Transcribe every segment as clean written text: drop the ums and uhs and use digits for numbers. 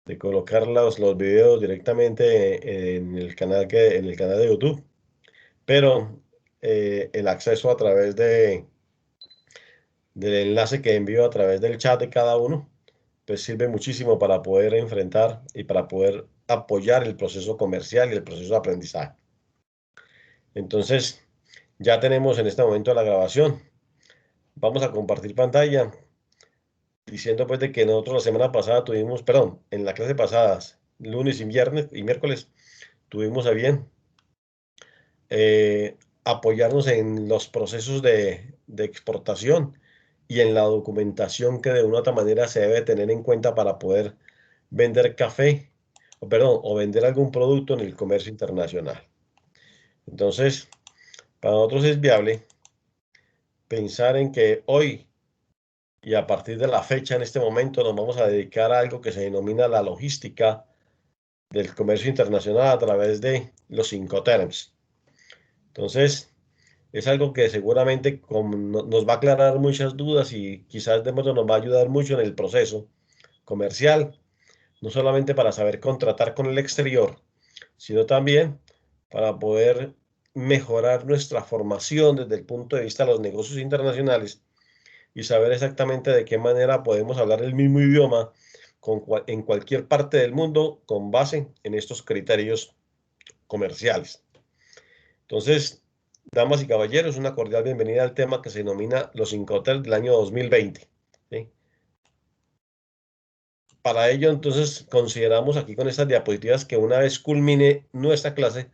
de colocar los videos directamente en el canal de YouTube, pero el acceso a través del enlace que envío a través del chat de cada uno, pues sirve muchísimo para poder enfrentar y para poder apoyar el proceso comercial y el proceso de aprendizaje. Entonces, ya tenemos en este momento la grabación. Vamos a compartir pantalla diciendo pues de que nosotros la semana pasada tuvimos, perdón, en la clase pasadas, lunes y viernes y miércoles, tuvimos a bien apoyarnos en los procesos de exportación y en la documentación que de una u otra manera se debe tener en cuenta para poder vender café, o perdón, o vender algún producto en el comercio internacional. Entonces, para nosotros es viable pensar en que hoy y a partir de la fecha en este momento nos vamos a dedicar a algo que se denomina la logística del comercio internacional a través de los Incoterms. Entonces, es algo que seguramente nos va a aclarar muchas dudas y quizás de modo nos va a ayudar mucho en el proceso comercial, no solamente para saber contratar con el exterior, sino también para poder mejorar nuestra formación desde el punto de vista de los negocios internacionales y saber exactamente de qué manera podemos hablar el mismo idioma en cualquier parte del mundo con base en estos criterios comerciales. Entonces, damas y caballeros, una cordial bienvenida al tema que se denomina los Incoterms del año 2020. ¿Sí? Para ello, entonces, consideramos aquí con estas diapositivas que una vez culmine nuestra clase,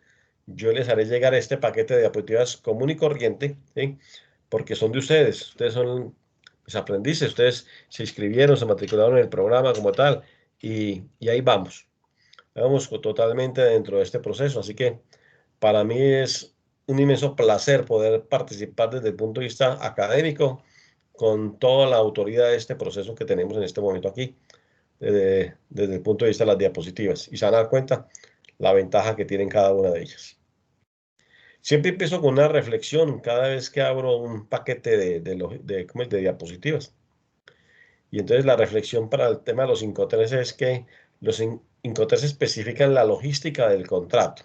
yo les haré llegar este paquete de diapositivas común y corriente, ¿sí? Porque son de ustedes. Ustedes son mis aprendices, ustedes se inscribieron, se matricularon en el programa como tal, y ahí vamos. Vamos totalmente dentro de este proceso. Así que para mí es un inmenso placer poder participar desde el punto de vista académico con toda la autoridad de este proceso que tenemos en este momento aquí, desde el punto de vista de las diapositivas. Y se van a dar cuenta la ventaja que tienen cada una de ellas. Siempre empiezo con una reflexión cada vez que abro un paquete ¿cómo es? De diapositivas. Y entonces la reflexión para el tema de los Incoterms es que los Incoterms especifican la logística del contrato,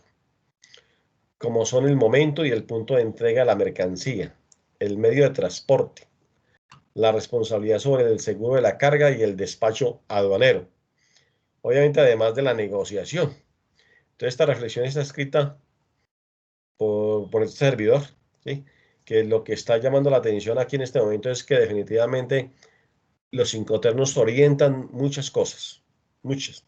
como son el momento y el punto de entrega de la mercancía, el medio de transporte, la responsabilidad sobre el seguro de la carga y el despacho aduanero. Obviamente, además de la negociación. Entonces, esta reflexión está escrita por este servidor, ¿sí? Que lo que está llamando la atención aquí en este momento es que definitivamente los Incoterms orientan muchas cosas, muchas.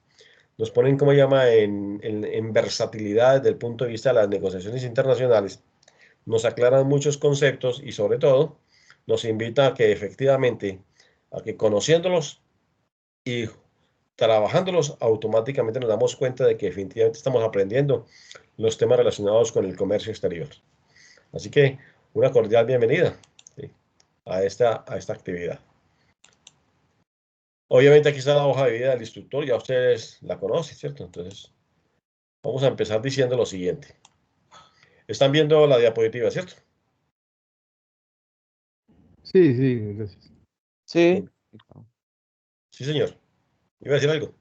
Nos ponen, como llama, en versatilidad desde el punto de vista de las negociaciones internacionales, nos aclaran muchos conceptos y sobre todo nos invita a que efectivamente, a que conociéndolos y trabajándolos, automáticamente nos damos cuenta de que definitivamente estamos aprendiendo los temas relacionados con el comercio exterior. Así que una cordial bienvenida, ¿sí? A esta actividad. Obviamente aquí está la hoja de vida del instructor, ya ustedes la conocen, ¿cierto? Entonces, vamos a empezar diciendo lo siguiente. Están viendo la diapositiva, ¿cierto? Sí, sí, gracias. Sí, Sí, señor. ¿Iba a decir algo?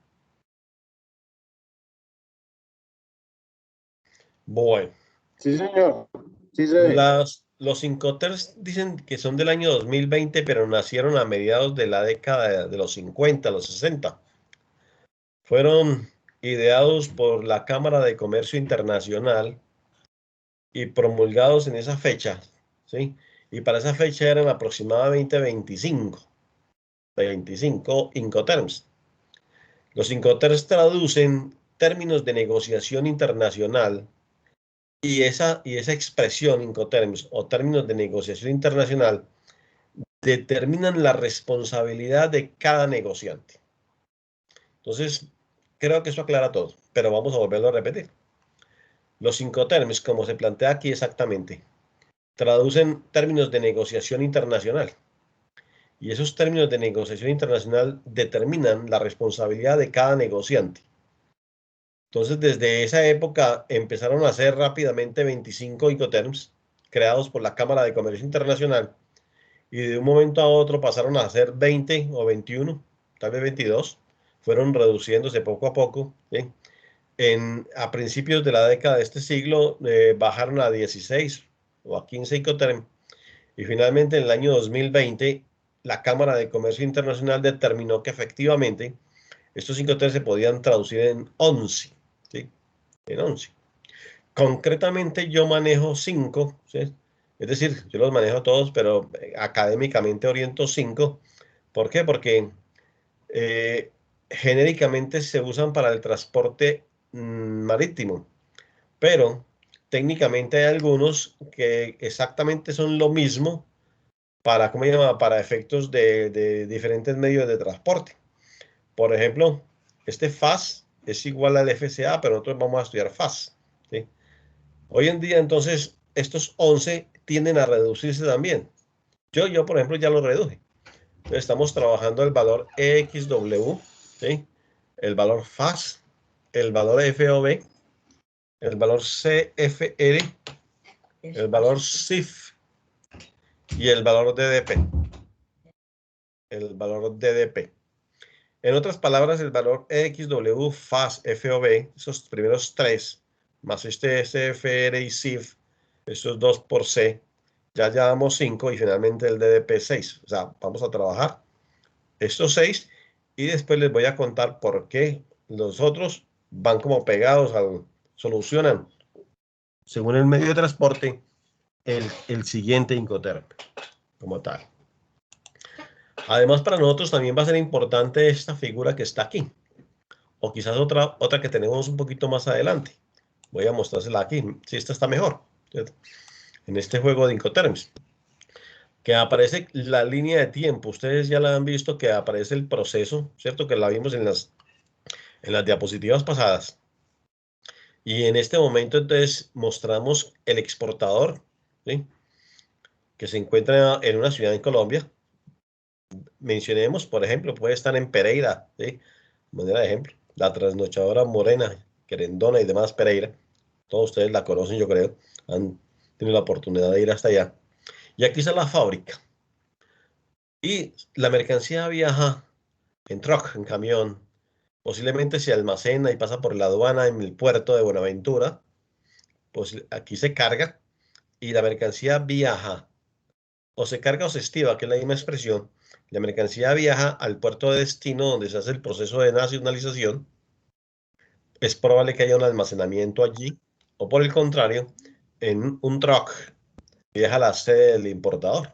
Bueno, sí, señor. Sí se ve. los Incoterms dicen que son del año 2020, pero nacieron a mediados de la década de los 50, los 60. Fueron ideados por la Cámara de Comercio Internacional y promulgados en esa fecha, ¿sí? Y para esa fecha eran aproximadamente 25 Incoterms. Los Incoterms traducen términos de negociación internacional y esa expresión Incoterms o términos de negociación internacional determinan la responsabilidad de cada negociante. Entonces, creo que eso aclara todo, pero vamos a volverlo a repetir. Los Incoterms, como se plantea aquí exactamente, traducen términos de negociación internacional y esos términos de negociación internacional determinan la responsabilidad de cada negociante. Entonces, desde esa época empezaron a ser rápidamente 25 Incoterms creados por la Cámara de Comercio Internacional y de un momento a otro pasaron a ser 20 o 21, tal vez 22, fueron reduciéndose poco a poco, ¿sí? A principios de la década de este siglo bajaron a 16 o a 15 Incoterms, y finalmente en el año 2020 la Cámara de Comercio Internacional determinó que efectivamente estos Incoterms se podían traducir en 11, ¿sí? En 11. Concretamente yo manejo 5, ¿sí? Es decir, yo los manejo todos, pero académicamente oriento 5. ¿Por qué? Porque genéricamente se usan para el transporte marítimo, pero técnicamente hay algunos que exactamente son lo mismo para, ¿cómo se llama? Para efectos de diferentes medios de transporte. Por ejemplo, este FAS es igual al FCA, pero nosotros vamos a estudiar FAS, ¿sí? Hoy en día, entonces, estos 11 tienden a reducirse también. Yo por ejemplo, ya lo reduje. Entonces, estamos trabajando el valor EXW, ¿sí? El valor FAS, el valor FOB, el valor CFR, el valor CIF y el valor DDP. El valor DDP. En otras palabras, el valor EXW, FAS, FOB, esos primeros tres, más este CFR y CIF, esos dos por C, ya llevamos 5 y finalmente el DDP 6. O sea, vamos a trabajar estos 6 y después les voy a contar por qué los otros van como pegados, solucionan según el medio de transporte el siguiente Incoterm como tal. Además, para nosotros también va a ser importante esta figura que está aquí, o quizás otra que tenemos un poquito más adelante. Voy a mostrársela aquí, si esta está mejor, ¿cierto? En este juego de Incoterms, que aparece la línea de tiempo. Ustedes ya la han visto, que aparece el proceso, ¿cierto? Que la vimos en las diapositivas pasadas. Y en este momento, entonces, mostramos el exportador, ¿sí? Que se encuentra en una ciudad en Colombia. Mencionemos, por ejemplo, puede estar en Pereira, ¿sí? De manera de ejemplo, la trasnochadora Morena, Querendona y demás Pereira. Todos ustedes la conocen, yo creo. Han tenido la oportunidad de ir hasta allá. Y aquí está la fábrica. Y la mercancía viaja en truck, en camión. Posiblemente se almacena y pasa por la aduana en el puerto de Buenaventura. Pues aquí se carga y la mercancía viaja. O se carga o se estiva, que es la misma expresión. La mercancía viaja al puerto de destino donde se hace el proceso de nacionalización. Es probable que haya un almacenamiento allí. O por el contrario, en un truck viaja a la sede del importador,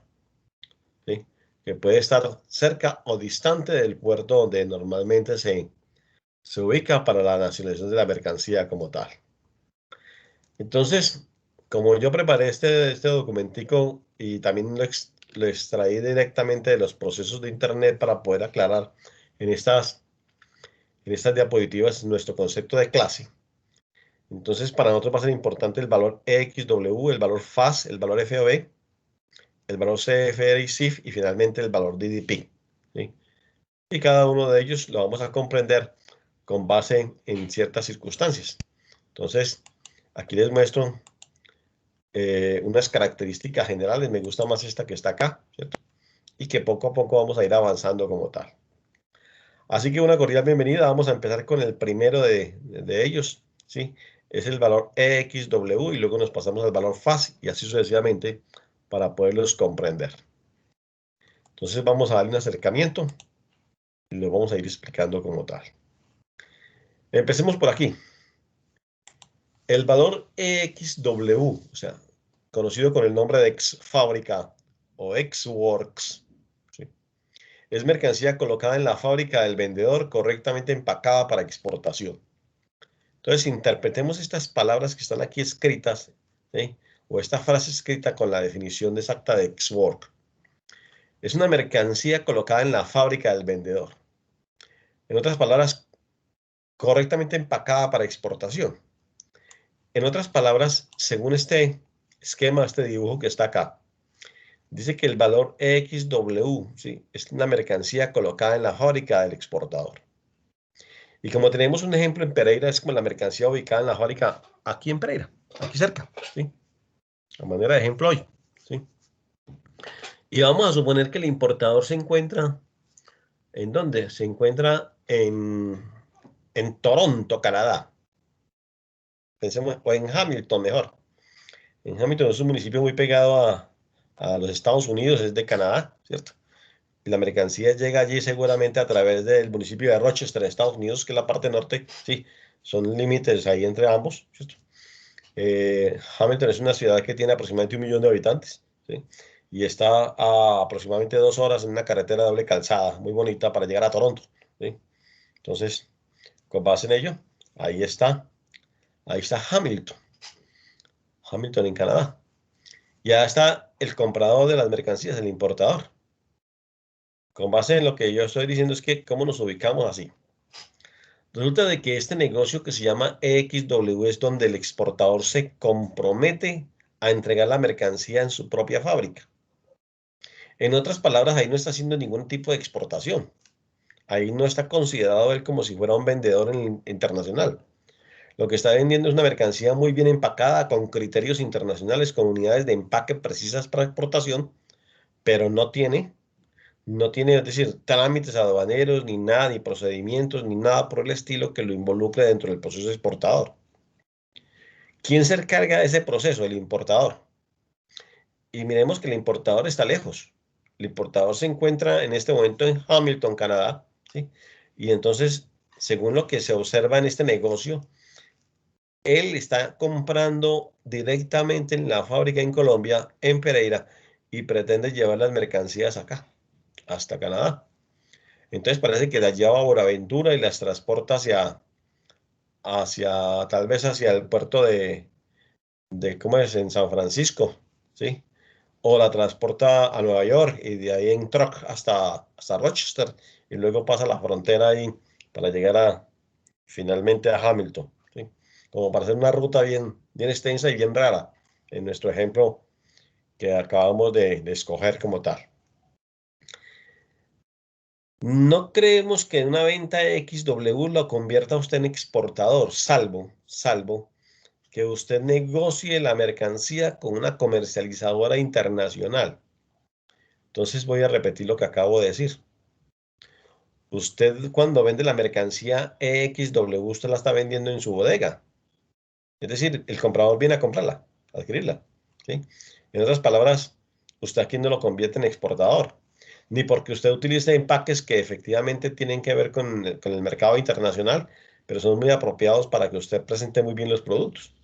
¿sí? Que puede estar cerca o distante del puerto donde normalmente se ubica para la nacionalización de la mercancía como tal. Entonces, como yo preparé este documentico y también lo extraí directamente de los procesos de Internet para poder aclarar en estas diapositivas nuestro concepto de clase. Entonces, para nosotros va a ser importante el valor EXW, el valor FAS, el valor FOB, el valor CFR y CIF y finalmente el valor DDP, ¿sí? Y cada uno de ellos lo vamos a comprender con base en ciertas circunstancias. Entonces, aquí les muestro unas características generales. Me gusta más esta que está acá, ¿cierto? Y que poco a poco vamos a ir avanzando como tal. Así que una cordial bienvenida. Vamos a empezar con el primero de ellos, ¿sí? Es el valor EXW y luego nos pasamos al valor FAS y así sucesivamente para poderlos comprender. Entonces vamos a darle un acercamiento y lo vamos a ir explicando como tal. Empecemos por aquí. El valor EXW, o sea, conocido con el nombre de ex fábrica o ex works, ¿sí? Es mercancía colocada en la fábrica del vendedor correctamente empacada para exportación. Entonces, interpretemos estas palabras que están aquí escritas, ¿sí? O esta frase escrita con la definición exacta de ex work. Es una mercancía colocada en la fábrica del vendedor. En otras palabras, correctamente empacada para exportación. En otras palabras, según este esquema, este dibujo que está acá, dice que el valor EXW, ¿sí? Es una mercancía colocada en la fábrica del exportador. Y como tenemos un ejemplo en Pereira, es como la mercancía ubicada en la fábrica aquí en Pereira, aquí cerca, ¿sí? A manera de ejemplo hoy, ¿sí? Y vamos a suponer que el importador se encuentra, ¿en dónde? Se encuentra en Toronto, Canadá. Pensemos, o en Hamilton mejor. En Hamilton es un municipio muy pegado a los Estados Unidos, es de Canadá, ¿cierto? Y la mercancía llega allí seguramente a través del municipio de Rochester, Estados Unidos, que es la parte norte, sí, son límites ahí entre ambos, ¿cierto? Hamilton es una ciudad que tiene aproximadamente 1 millón de habitantes, ¿sí? Y está a aproximadamente 2 horas en una carretera de doble calzada, muy bonita para llegar a Toronto, ¿sí? Entonces, con base en ello, ahí está Hamilton, Hamilton en Canadá. Ya está el comprador de las mercancías, el importador. Con base en lo que yo estoy diciendo es que, ¿cómo nos ubicamos así? Resulta de que este negocio que se llama EXW es donde el exportador se compromete a entregar la mercancía en su propia fábrica. En otras palabras, ahí no está haciendo ningún tipo de exportación. Ahí no está considerado él como si fuera un vendedor internacional. Lo que está vendiendo es una mercancía muy bien empacada, con criterios internacionales, con unidades de empaque precisas para exportación, pero no tiene, es decir, trámites aduaneros, ni nada, ni procedimientos, ni nada por el estilo que lo involucre dentro del proceso exportador. ¿Quién se encarga de ese proceso? El importador. Y miremos que el importador está lejos. El importador se encuentra en este momento en Hamilton, Canadá, ¿sí? Y entonces, según lo que se observa en este negocio, él está comprando directamente en la fábrica en Colombia, en Pereira, y pretende llevar las mercancías acá, hasta Canadá. Entonces parece que las lleva a Buenaventura y las transporta tal vez hacia el puerto ¿cómo es? En San Francisco, ¿sí? O la transporta a Nueva York y de ahí en truck hasta Rochester y luego pasa la frontera ahí para llegar finalmente a Hamilton, ¿sí? Como para hacer una ruta bien extensa y bien rara en nuestro ejemplo que acabamos de escoger como tal. No creemos que en una venta XW lo convierta usted en exportador, salvo que usted negocie la mercancía con una comercializadora internacional. Entonces voy a repetir lo que acabo de decir. Usted cuando vende la mercancía XW, usted la está vendiendo en su bodega. Es decir, el comprador viene a comprarla, a adquirirla, ¿sí? En otras palabras, usted aquí no lo convierte en exportador, ni porque usted utilice empaques que efectivamente tienen que ver con el mercado internacional, pero son muy apropiados para que usted presente muy bien los productos.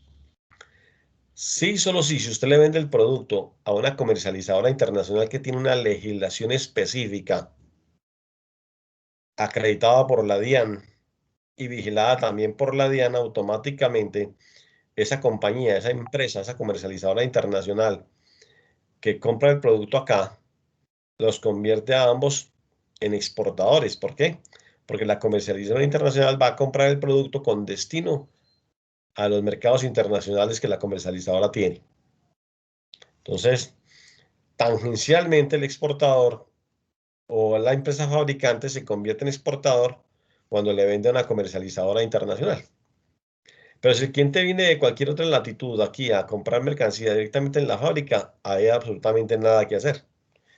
Sí, solo si usted le vende el producto a una comercializadora internacional que tiene una legislación específica, acreditada por la DIAN y vigilada también por la DIAN, automáticamente esa compañía, esa empresa, esa comercializadora internacional que compra el producto acá, los convierte a ambos en exportadores. ¿Por qué? Porque la comercializadora internacional va a comprar el producto con destino a los mercados internacionales que la comercializadora tiene. Entonces, tangencialmente el exportador o la empresa fabricante se convierte en exportador cuando le vende a una comercializadora internacional. Pero si el cliente viene de cualquier otra latitud aquí a comprar mercancía directamente en la fábrica, hay absolutamente nada que hacer.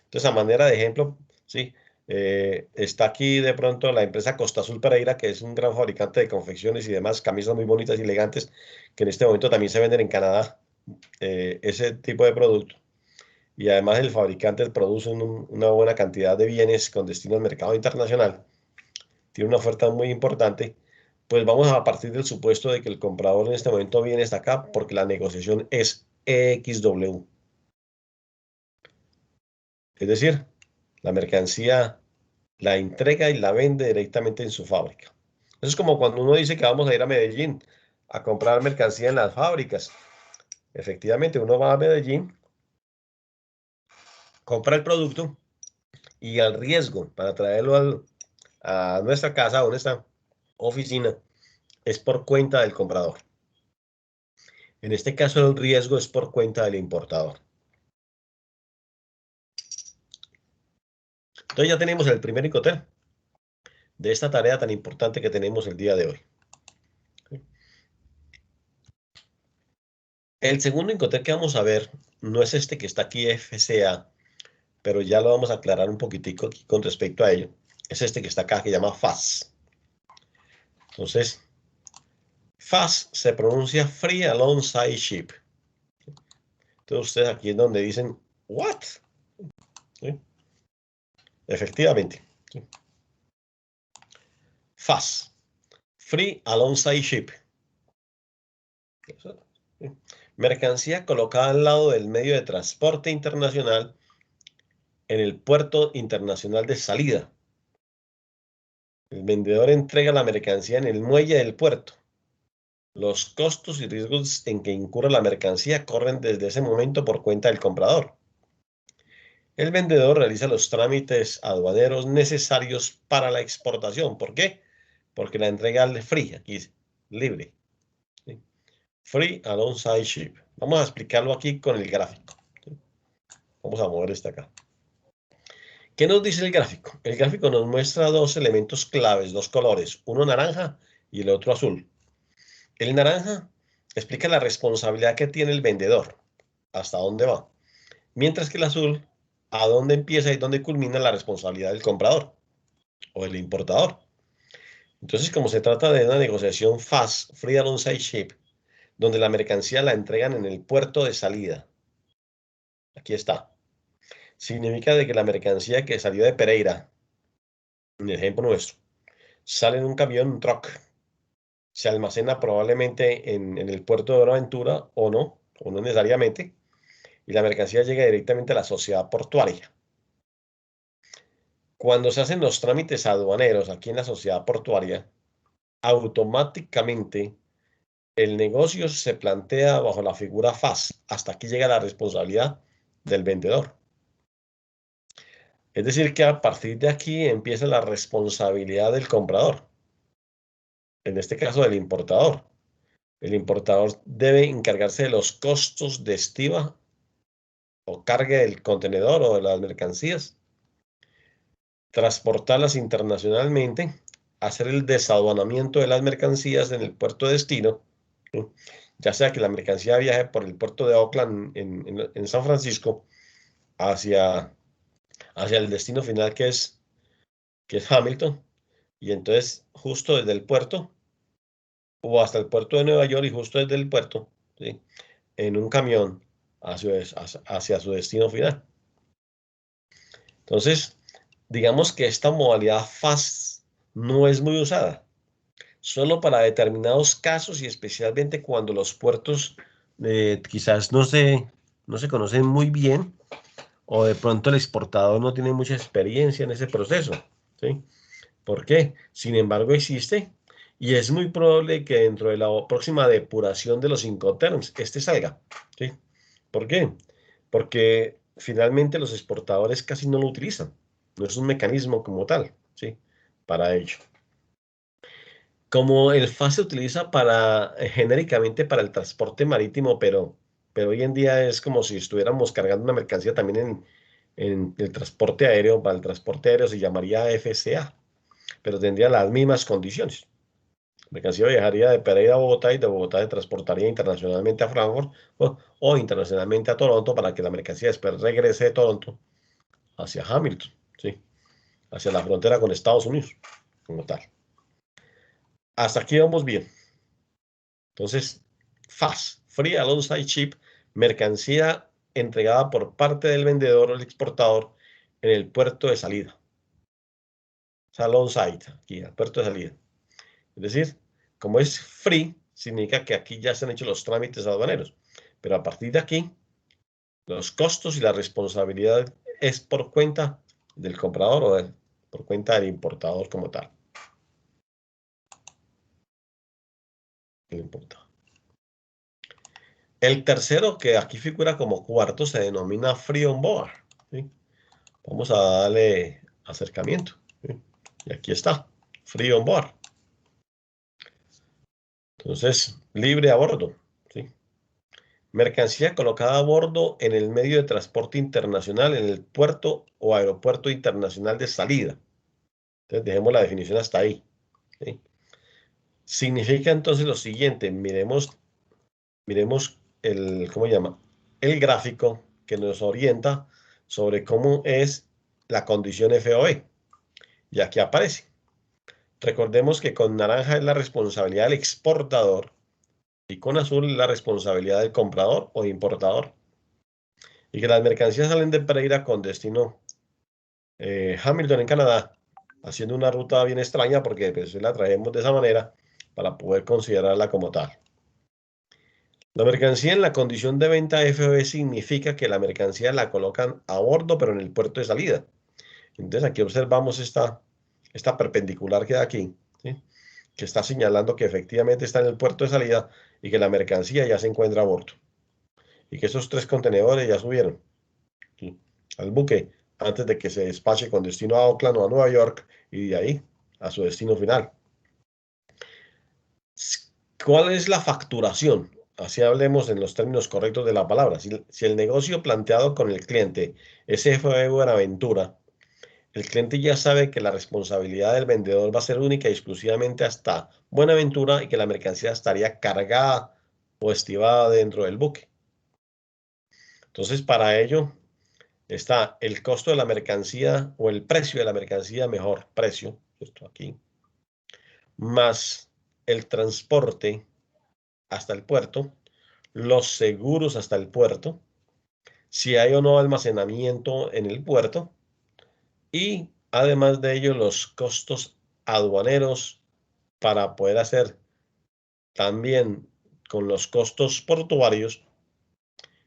Entonces, a manera de ejemplo, sí, está aquí de pronto la empresa Costa Azul Pereira, que es un gran fabricante de confecciones y demás, camisas muy bonitas y elegantes, que en este momento también se venden en Canadá, ese tipo de producto. Y además el fabricante produce una buena cantidad de bienes con destino al mercado internacional. Tiene una oferta muy importante. Pues vamos a partir del supuesto de que el comprador en este momento viene hasta acá porque la negociación es EXW. Es decir, la mercancía la entrega y la vende directamente en su fábrica. Eso es como cuando uno dice que vamos a ir a Medellín a comprar mercancía en las fábricas. Efectivamente, uno va a Medellín, compra el producto y al riesgo para traerlo a nuestra casa o nuestra oficina es por cuenta del comprador. En este caso, el riesgo es por cuenta del importador. Entonces ya tenemos el primer Incoterm de esta tarea tan importante que tenemos el día de hoy. El segundo Incoterm que vamos a ver no es este que está aquí, FCA, pero ya lo vamos a aclarar un poquitico aquí con respecto a ello. Es este que está acá, que se llama FAS. Entonces, fast se pronuncia free alongside ship. Entonces ustedes aquí es donde dicen, what? ¿Sí? Efectivamente. ¿Sí? Fast, free alongside ship. ¿Sí? Mercancía colocada al lado del medio de transporte internacional en el puerto internacional de salida. El vendedor entrega la mercancía en el muelle del puerto. Los costos y riesgos en que incurre la mercancía corren desde ese momento por cuenta del comprador. El vendedor realiza los trámites aduaneros necesarios para la exportación. ¿Por qué? Porque la entrega es free, aquí es libre. ¿Sí? Free alongside ship. Vamos a explicarlo aquí con el gráfico. ¿Sí? Vamos a mover este acá. ¿Qué nos dice el gráfico? El gráfico nos muestra dos elementos claves, dos colores, uno naranja y el otro azul. El naranja explica la responsabilidad que tiene el vendedor, hasta dónde va, mientras que el azul, a dónde empieza y dónde culmina la responsabilidad del comprador o el importador. Entonces, como se trata de una negociación fast, free alongside ship, donde la mercancía la entregan en el puerto de salida. Aquí está. Significa de que la mercancía que salió de Pereira, en el ejemplo nuestro, sale en un camión, un truck, se almacena probablemente en el puerto de Buenaventura o no necesariamente, y la mercancía llega directamente a la sociedad portuaria. Cuando se hacen los trámites aduaneros aquí en la sociedad portuaria, automáticamente el negocio se plantea bajo la figura FAS. Hasta aquí llega la responsabilidad del vendedor. Es decir, que a partir de aquí empieza la responsabilidad del comprador. En este caso, del importador. El importador debe encargarse de los costos de estiva o cargue del contenedor o de las mercancías, transportarlas internacionalmente, hacer el desaduanamiento de las mercancías en el puerto de destino, ¿sí? Ya sea que la mercancía viaje por el puerto de Oakland en San Francisco hacia el destino final que es Hamilton, y entonces justo desde el puerto o hasta el puerto de Nueva York y justo desde el puerto, ¿sí? En un camión hacia su destino final. Entonces, digamos que esta modalidad FAST no es muy usada, solo para determinados casos y especialmente cuando los puertos quizás no se conocen muy bien o de pronto el exportador no tiene mucha experiencia en ese proceso, ¿sí? ¿Por qué? Sin embargo, existe y es muy probable que dentro de la próxima depuración de los Incoterms este salga, ¿sí? ¿Por qué? Porque finalmente los exportadores casi no lo utilizan. No es un mecanismo como tal, ¿sí? Para ello. Como el FAS se utiliza genéricamente para el transporte marítimo, pero hoy en día es como si estuviéramos cargando una mercancía también en el transporte aéreo. Para el transporte aéreo se llamaría FCA, pero tendría las mismas condiciones. La mercancía viajaría de Pereira a Bogotá y de Bogotá se transportaría internacionalmente a Frankfurt o internacionalmente a Toronto para que la mercancía después regrese de Toronto hacia Hamilton, ¿sí? Hacia la frontera con Estados Unidos, como tal. Hasta aquí vamos bien. Entonces, FAS, Free Alongside Ship, mercancía entregada por parte del vendedor o el exportador en el puerto de salida. O alongside, aquí, el puerto de salida. Es decir, como es free, significa que aquí ya se han hecho los trámites aduaneros. Pero a partir de aquí, los costos y la responsabilidad es por cuenta del comprador o por cuenta del importador como tal. El importador. El tercero, que aquí figura como cuarto, se denomina free on board, ¿sí? Vamos a darle acercamiento, ¿sí? Y aquí está, free on board. Entonces, libre a bordo, ¿sí? Mercancía colocada a bordo en el medio de transporte internacional, en el puerto o aeropuerto internacional de salida. Entonces, dejemos la definición hasta ahí, ¿sí? Significa entonces lo siguiente, miremos ¿cómo se llama? El gráfico que nos orienta sobre cómo es la condición FOE. Y aquí aparece. Recordemos que con naranja es la responsabilidad del exportador y con azul la responsabilidad del comprador o importador. Y que las mercancías salen de Pereira con destino Hamilton en Canadá, haciendo una ruta bien extraña porque pues, la traemos de esa manera para poder considerarla como tal. La mercancía en la condición de venta FOB significa que la mercancía la colocan a bordo pero en el puerto de salida. Entonces aquí observamos esta perpendicular que da aquí, ¿sí? Que está señalando que efectivamente está en el puerto de salida y que la mercancía ya se encuentra a bordo. Y que esos 3 contenedores ya subieron, ¿sí?, al buque antes de que se despache con destino a Oakland o a Nueva York y de ahí a su destino final. ¿Cuál es la facturación? Así hablemos en los términos correctos de la palabra. Si el negocio planteado con el cliente es FOB Buenaventura, el cliente ya sabe que la responsabilidad del vendedor va a ser única y exclusivamente hasta Buenaventura y que la mercancía estaría cargada o estibada dentro del buque. Entonces, para ello está el costo de la mercancía o el precio de la mercancía, mejor precio, esto aquí, más el transporte hasta el puerto, los seguros hasta el puerto, si hay o no almacenamiento en el puerto y además de ello los costos aduaneros para poder hacer también con los costos portuarios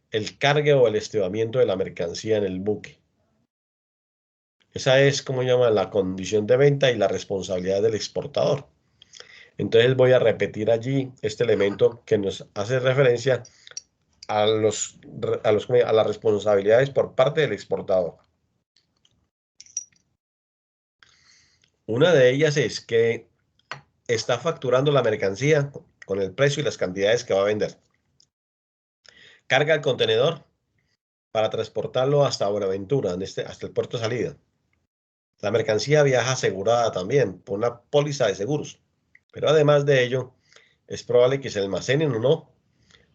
el cargue o el estibamiento de la mercancía en el buque. Esa es, como llama, la condición de venta y la responsabilidad del exportador. Entonces voy a repetir allí este elemento que nos hace referencia a las responsabilidades por parte del exportador. Una de ellas es que está facturando la mercancía con el precio y las cantidades que va a vender. Carga el contenedor para transportarlo hasta Buenaventura, hasta el puerto de salida. La mercancía viaja asegurada también por una póliza de seguros. Pero además de ello, es probable que se almacenen o no,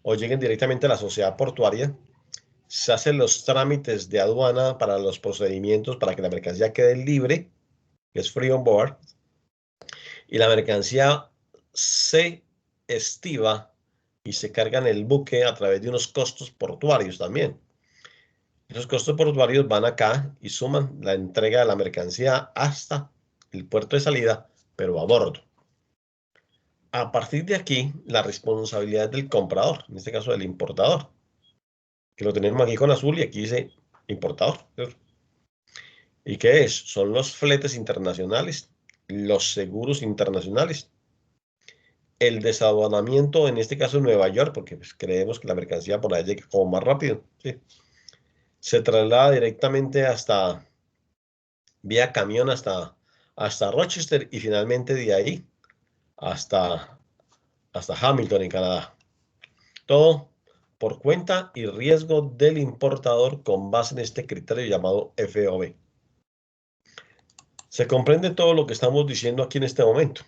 o lleguen directamente a la sociedad portuaria. Se hacen los trámites de aduana para los procedimientos para que la mercancía quede libre, que es free on board, y la mercancía se estiba y se carga en el buque a través de unos costos portuarios también. Esos costos portuarios van acá y suman la entrega de la mercancía hasta el puerto de salida, pero a bordo. A partir de aquí, la responsabilidad es del comprador, en este caso del importador, que lo tenemos aquí con azul y aquí dice importador. ¿Y qué es? Son los fletes internacionales, los seguros internacionales, el desaduanamiento, en este caso en Nueva York, porque pues, creemos que la mercancía por ahí llega como más rápido, ¿sí? Se traslada directamente vía camión hasta Rochester y finalmente de ahí hasta Hamilton en Canadá. Todo por cuenta y riesgo del importador con base en este criterio llamado FOB. ¿Se comprende todo lo que estamos diciendo aquí en este momento?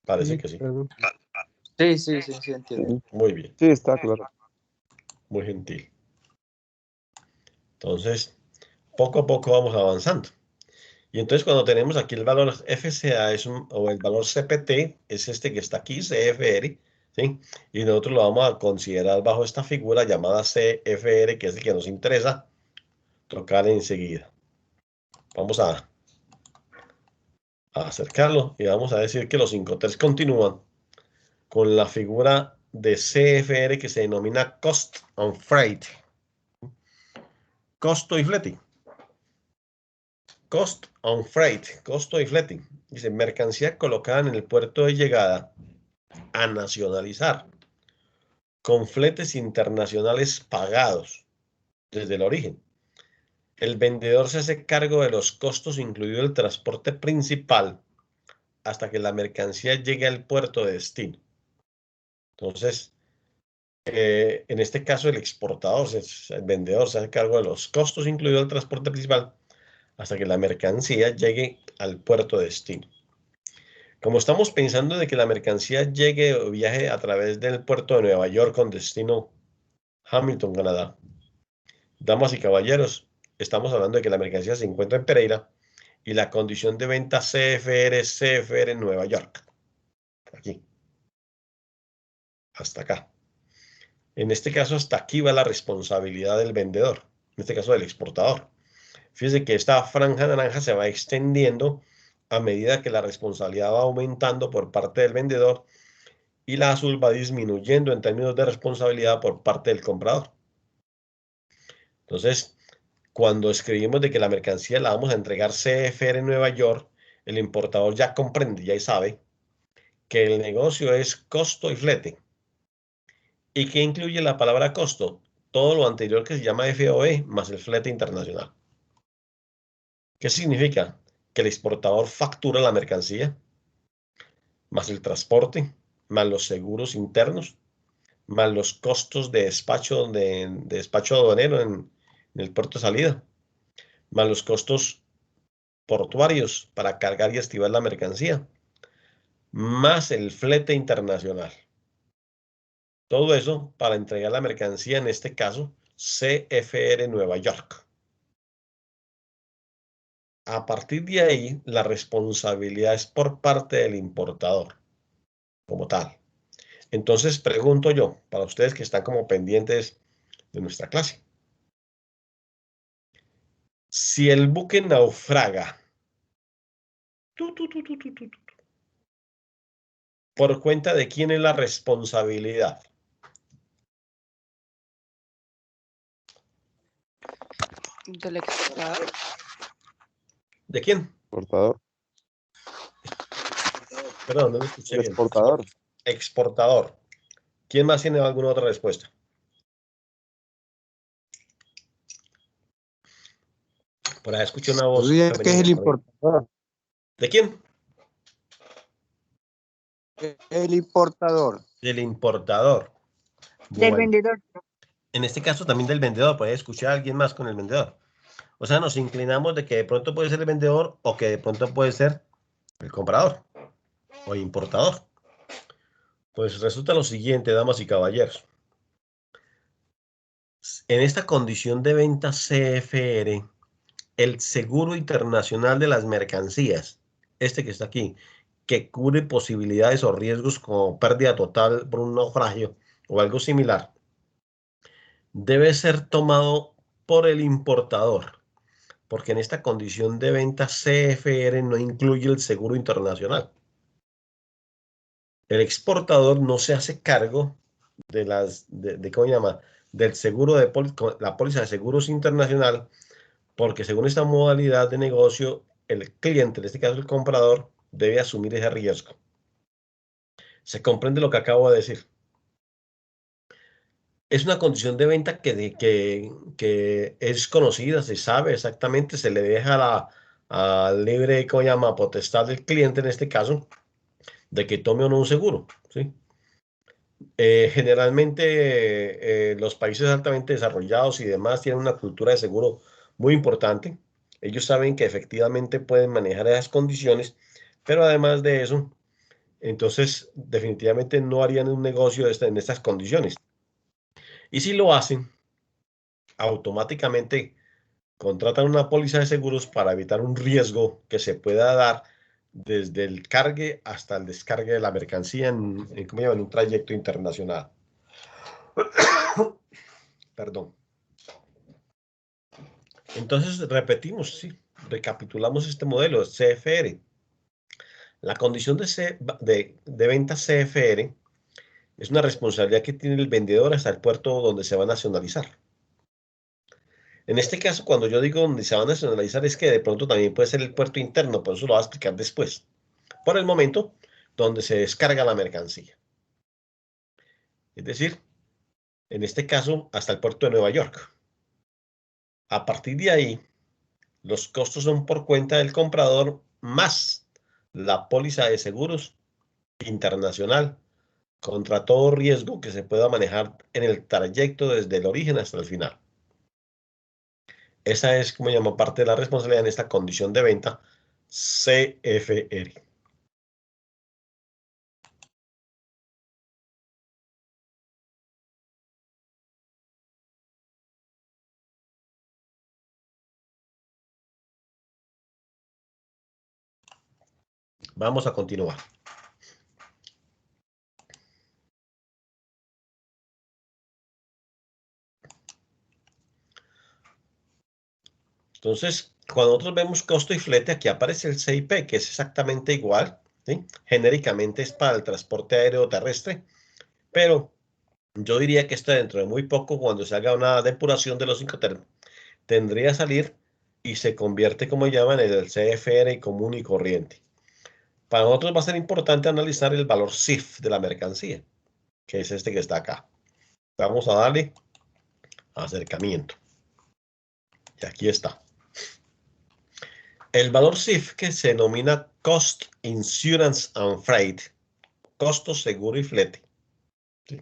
Parece que sí. Claro. Sí, entiendo. Muy bien. Sí, está claro. Muy gentil. Entonces, poco a poco vamos avanzando. Y entonces cuando tenemos aquí el valor FCA o el valor CPT, es este que está aquí, CFR, ¿sí? Y nosotros lo vamos a considerar bajo esta figura llamada CFR, que es el que nos interesa tocar enseguida. Vamos a acercarlo y vamos a decir que los Incoterms continúan con la figura de CFR que se denomina Cost on Freight. Costo y flete. Cost on Freight, costo y flete. Dice, mercancía colocada en el puerto de llegada a nacionalizar con fletes internacionales pagados desde el origen. El vendedor se hace cargo de los costos, incluido el transporte principal, hasta que la mercancía llegue al puerto de destino. Entonces, en este caso, el exportador, el vendedor, se hace cargo de los costos, incluido el transporte principal, hasta que la mercancía llegue al puerto de destino. Como estamos pensando de que la mercancía llegue o viaje a través del puerto de Nueva York con destino Hamilton, Canadá, damas y caballeros, estamos hablando de que la mercancía se encuentra en Pereira y la condición de venta CFR Nueva York. Aquí. Hasta acá. En este caso, hasta aquí va la responsabilidad del vendedor, en este caso del exportador. Fíjense que esta franja naranja se va extendiendo a medida que la responsabilidad va aumentando por parte del vendedor y la azul va disminuyendo en términos de responsabilidad por parte del comprador. Entonces, cuando escribimos de que la mercancía la vamos a entregar CFR en Nueva York, el importador ya comprende, ya sabe que el negocio es costo y flete. ¿Y qué incluye la palabra costo? Todo lo anterior que se llama FOB más el flete internacional. ¿Qué significa? Que el exportador factura la mercancía, más el transporte, más los seguros internos, más los costos de despacho, de despacho aduanero en el puerto de salida, más los costos portuarios para cargar y estivar la mercancía, más el flete internacional. Todo eso para entregar la mercancía, en este caso, CFR Nueva York. A partir de ahí, la responsabilidad es por parte del importador, como tal. Entonces, pregunto yo, para ustedes que están como pendientes de nuestra clase. Si el buque naufraga, ¿por cuenta de quién es la responsabilidad? Del exportador. ¿De quién? Exportador. Perdón, no lo escuché El bien. exportador. Exportador. ¿Quién más tiene alguna otra respuesta? Por ahí escuché una Yo voz diría que es femenina el por ahí. importador. ¿De quién? El importador. Del importador. Del Bueno, vendedor. en este caso también del vendedor. Por ahí escuché a alguien más con el vendedor. O sea, nos inclinamos de que de pronto puede ser el vendedor o que de pronto puede ser el comprador o importador. Pues resulta lo siguiente, damas y caballeros. En esta condición de venta CFR, el seguro internacional de las mercancías, este que está aquí, que cubre posibilidades o riesgos como pérdida total por un naufragio o algo similar, debe ser tomado por el importador, porque en esta condición de venta CFR no incluye el seguro internacional. El exportador no se hace cargo de ¿cómo se llama? Del seguro de la póliza de seguros internacional, porque según esta modalidad de negocio, el cliente, en este caso el comprador, debe asumir ese riesgo. ¿Se comprende lo que acabo de decir? Es una condición de venta que es conocida, se sabe exactamente, se le deja a libre, ¿cómo se llama? Potestad del cliente, en este caso, de que tome o no un seguro, ¿sí? Generalmente los países altamente desarrollados y demás tienen una cultura de seguro muy importante. Ellos saben que efectivamente pueden manejar esas condiciones, pero además de eso, entonces definitivamente no harían un negocio en estas condiciones. Y si lo hacen, automáticamente contratan una póliza de seguros para evitar un riesgo que se pueda dar desde el cargue hasta el descargue de la mercancía ¿cómo llaman? En un trayecto internacional. Perdón. Entonces, repetimos, sí, recapitulamos este modelo CFR. La condición de venta CFR es una responsabilidad que tiene el vendedor hasta el puerto donde se va a nacionalizar. En este caso, cuando yo digo donde se va a nacionalizar, es que de pronto también puede ser el puerto interno, por eso lo voy a explicar después. Por el momento, donde se descarga la mercancía. Es decir, en este caso, hasta el puerto de Nueva York. A partir de ahí, los costos son por cuenta del comprador más la póliza de seguros internacional contra todo riesgo que se pueda manejar en el trayecto desde el origen hasta el final. Esa es, como llamo, parte de la responsabilidad en esta condición de venta CFR. Vamos a continuar. Entonces, cuando nosotros vemos costo y flete, aquí aparece el CIP, que es exactamente igual, ¿sí? Genéricamente es para el transporte aéreo terrestre, pero yo diría que esto dentro de muy poco, cuando se haga una depuración de los Incoterms, tendría que salir y se convierte, como llaman, en el CFR común y corriente. Para nosotros va a ser importante analizar el valor CIF de la mercancía, que es este que está acá. Vamos a darle acercamiento. Y aquí está. El valor CIF, que se denomina Cost, Insurance and Freight, costo, seguro y flete. ¿Sí?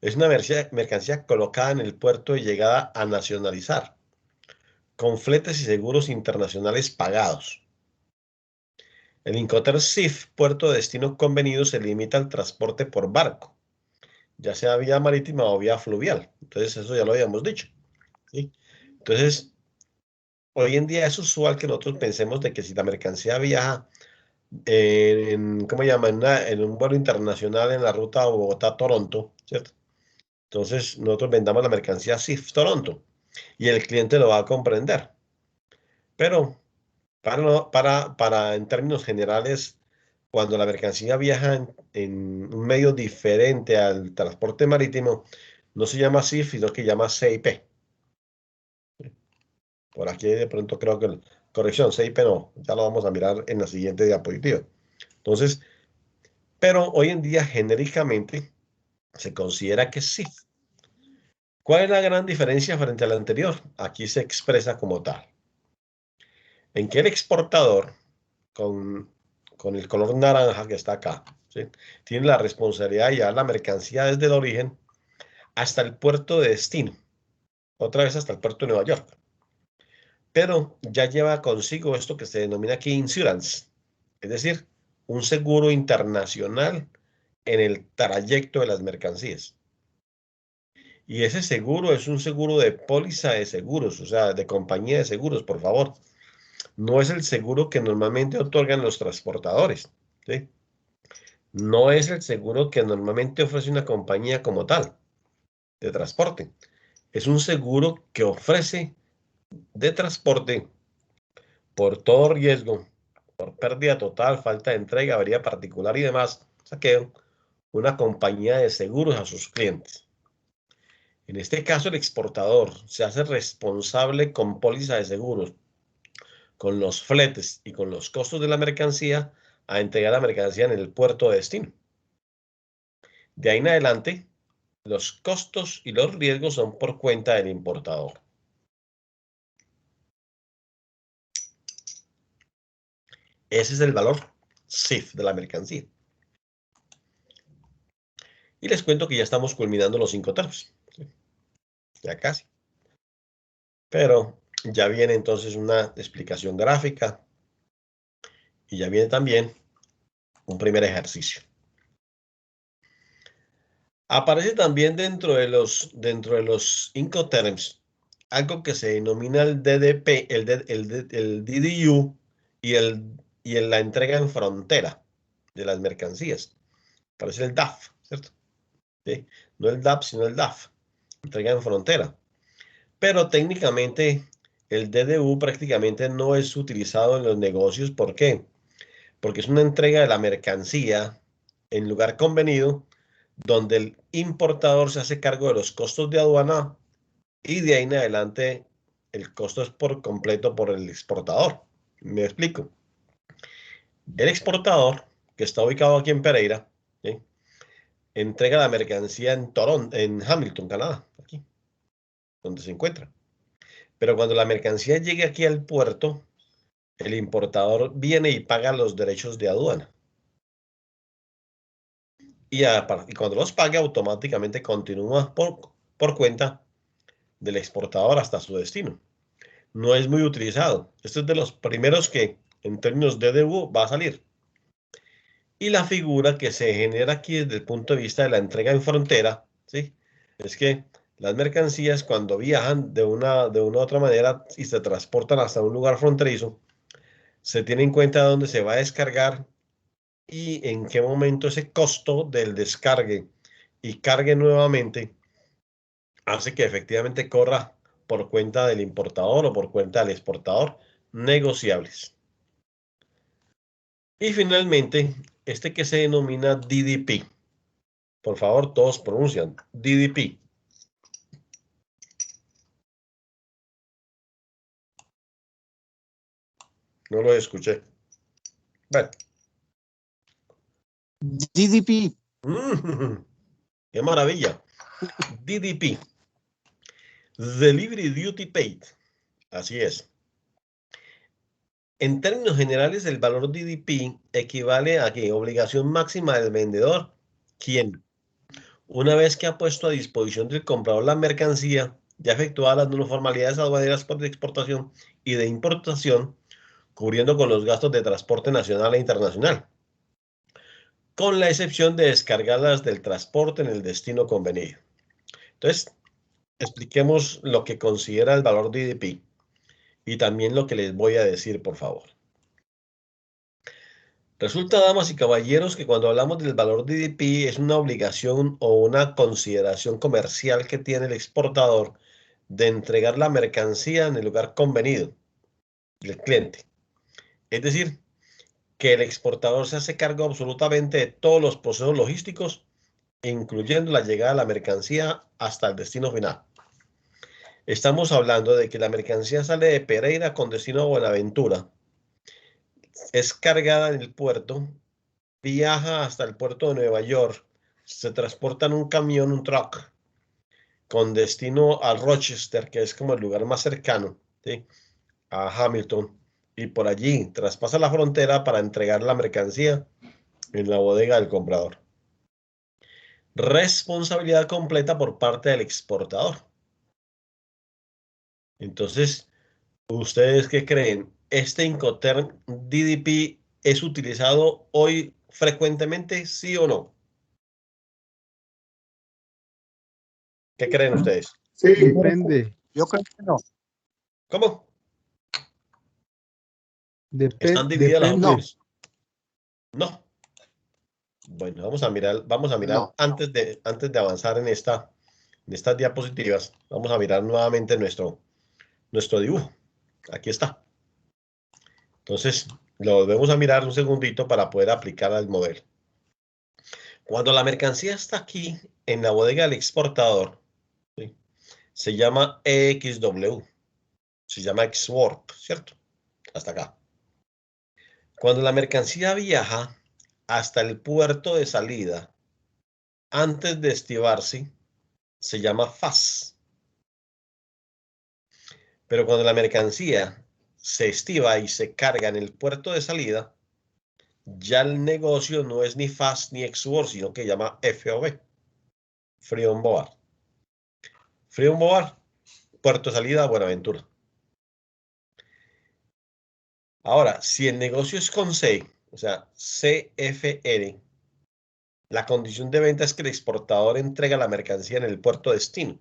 Es una mercancía colocada en el puerto de llegada a nacionalizar, con fletes y seguros internacionales pagados. El Incoterm CIF, puerto de destino convenido, se limita al transporte por barco, ya sea vía marítima o vía fluvial. Entonces, eso ya lo habíamos dicho. ¿Sí? Entonces, hoy en día es usual que nosotros pensemos de que si la mercancía viaja ¿cómo se llama? En un vuelo internacional en la ruta Bogotá-Toronto, ¿cierto? Entonces, nosotros vendamos la mercancía CIF Toronto y el cliente lo va a comprender. Pero en términos generales, cuando la mercancía viaja en un medio diferente al transporte marítimo, no se llama CIF, sino que se llama CIP. Por aquí de pronto creo que, corrección, CIP no, ya lo vamos a mirar en la siguiente diapositiva. Entonces, pero hoy en día genéricamente se considera que sí. ¿Cuál es la gran diferencia frente al anterior? Aquí se expresa como tal. En que el exportador, con el color naranja que está acá, ¿sí?, tiene la responsabilidad de llevar la mercancía desde el origen hasta el puerto de destino. Otra vez hasta el puerto de Nueva York. Pero ya lleva consigo esto que se denomina aquí insurance. Es decir, un seguro internacional en el trayecto de las mercancías. Y ese seguro es un seguro de póliza de seguros, o sea, de compañía de seguros, por favor. No es el seguro que normalmente otorgan los transportadores, ¿sí? No es el seguro que normalmente ofrece una compañía como tal de transporte. Es un seguro que ofrece de transporte por todo riesgo, por pérdida total, falta de entrega, avería particular y demás, saqueo, una compañía de seguros a sus clientes. En este caso, el exportador se hace responsable con póliza de seguros, con los fletes y con los costos de la mercancía a entregar la mercancía en el puerto de destino. De ahí en adelante, los costos y los riesgos son por cuenta del importador. Ese es el valor CIF de la mercancía. Y les cuento que ya estamos culminando los Incoterms. Ya casi. Pero ya viene entonces una explicación gráfica y ya viene también un primer ejercicio. Aparece también dentro de los Incoterms algo que se denomina el DDP, el DDU y la entrega en frontera de las mercancías. Aparece el DAF, ¿cierto? ¿Sí? No el DAP, sino el DAF, entrega en frontera. Pero técnicamente el DDU prácticamente no es utilizado en los negocios. ¿Por qué? Porque es una entrega de la mercancía en lugar convenido, donde el importador se hace cargo de los costos de aduana y de ahí en adelante el costo es por completo por el exportador. Me explico. El exportador, que está ubicado aquí en Pereira, ¿sí?, entrega la mercancía en Toronto, en Hamilton, Canadá, aquí, donde se encuentra. Pero cuando la mercancía llegue aquí al puerto, el importador viene y paga los derechos de aduana. Y cuando los pague, automáticamente continúa por cuenta del exportador hasta su destino. No es muy utilizado. Este es de los primeros que, en términos de DDU, va a salir. Y la figura que se genera aquí desde el punto de vista de la entrega en frontera, ¿sí?, es que las mercancías, cuando viajan de una u otra manera y se transportan hasta un lugar fronterizo, se tiene en cuenta dónde se va a descargar y en qué momento ese costo del descargue y cargue nuevamente hace que efectivamente corra por cuenta del importador o por cuenta del exportador, negociables. Y finalmente, este que se denomina DDP. Por favor, todos pronuncian DDP. No lo escuché. Bueno. DDP. ¡Qué maravilla! DDP. Delivery Duty Paid. Así es. En términos generales, el valor DDP equivale a ¿qué? Obligación máxima del vendedor. ¿Quién? Una vez que ha puesto a disposición del comprador la mercancía, ya efectuadas las formalidades aduaneras de exportación y de importación, cubriendo con los gastos de transporte nacional e internacional, con la excepción de descargarlas del transporte en el destino convenido. Entonces, expliquemos lo que considera el valor DDP y también lo que les voy a decir, por favor. Resulta, damas y caballeros, que cuando hablamos del valor DDP es una obligación o una consideración comercial que tiene el exportador de entregar la mercancía en el lugar convenido del cliente. Es decir, que el exportador se hace cargo absolutamente de todos los procesos logísticos, incluyendo la llegada de la mercancía hasta el destino final. Estamos hablando de que la mercancía sale de Pereira con destino a Buenaventura, es cargada en el puerto, viaja hasta el puerto de Nueva York, se transporta en un camión, un truck, con destino a Rochester, que es como el lugar más cercano, ¿sí? A Hamilton, y por allí traspasa la frontera para entregar la mercancía en la bodega del comprador. Responsabilidad completa por parte del exportador. Entonces, ¿ustedes qué creen? ¿Este Incoterm DDP es utilizado hoy frecuentemente, sí o no? ¿Qué creen ustedes? Sí. Depende. Yo creo que no. ¿Cómo? ¿Están divididas las Depende. opciones? No. Bueno, vamos a mirar No. antes de avanzar en estas diapositivas, vamos a mirar nuevamente nuestro dibujo. Aquí está. Entonces, lo volvemos a mirar un segundito para poder aplicar al modelo. Cuando la mercancía está aquí en la bodega del exportador, ¿sí? Se llama EXW, se llama Export, ¿cierto? Hasta acá. Cuando la mercancía viaja hasta el puerto de salida, antes de estibarse, se llama FAS. Pero cuando la mercancía se estiba y se carga en el puerto de salida, ya el negocio no es ni FAS ni Export, sino que se llama FOB, Free on Board. Free on Board, puerto de salida, Buenaventura. Ahora, si el negocio es con C, o sea, CFR, la condición de venta es que el exportador entrega la mercancía en el puerto de destino.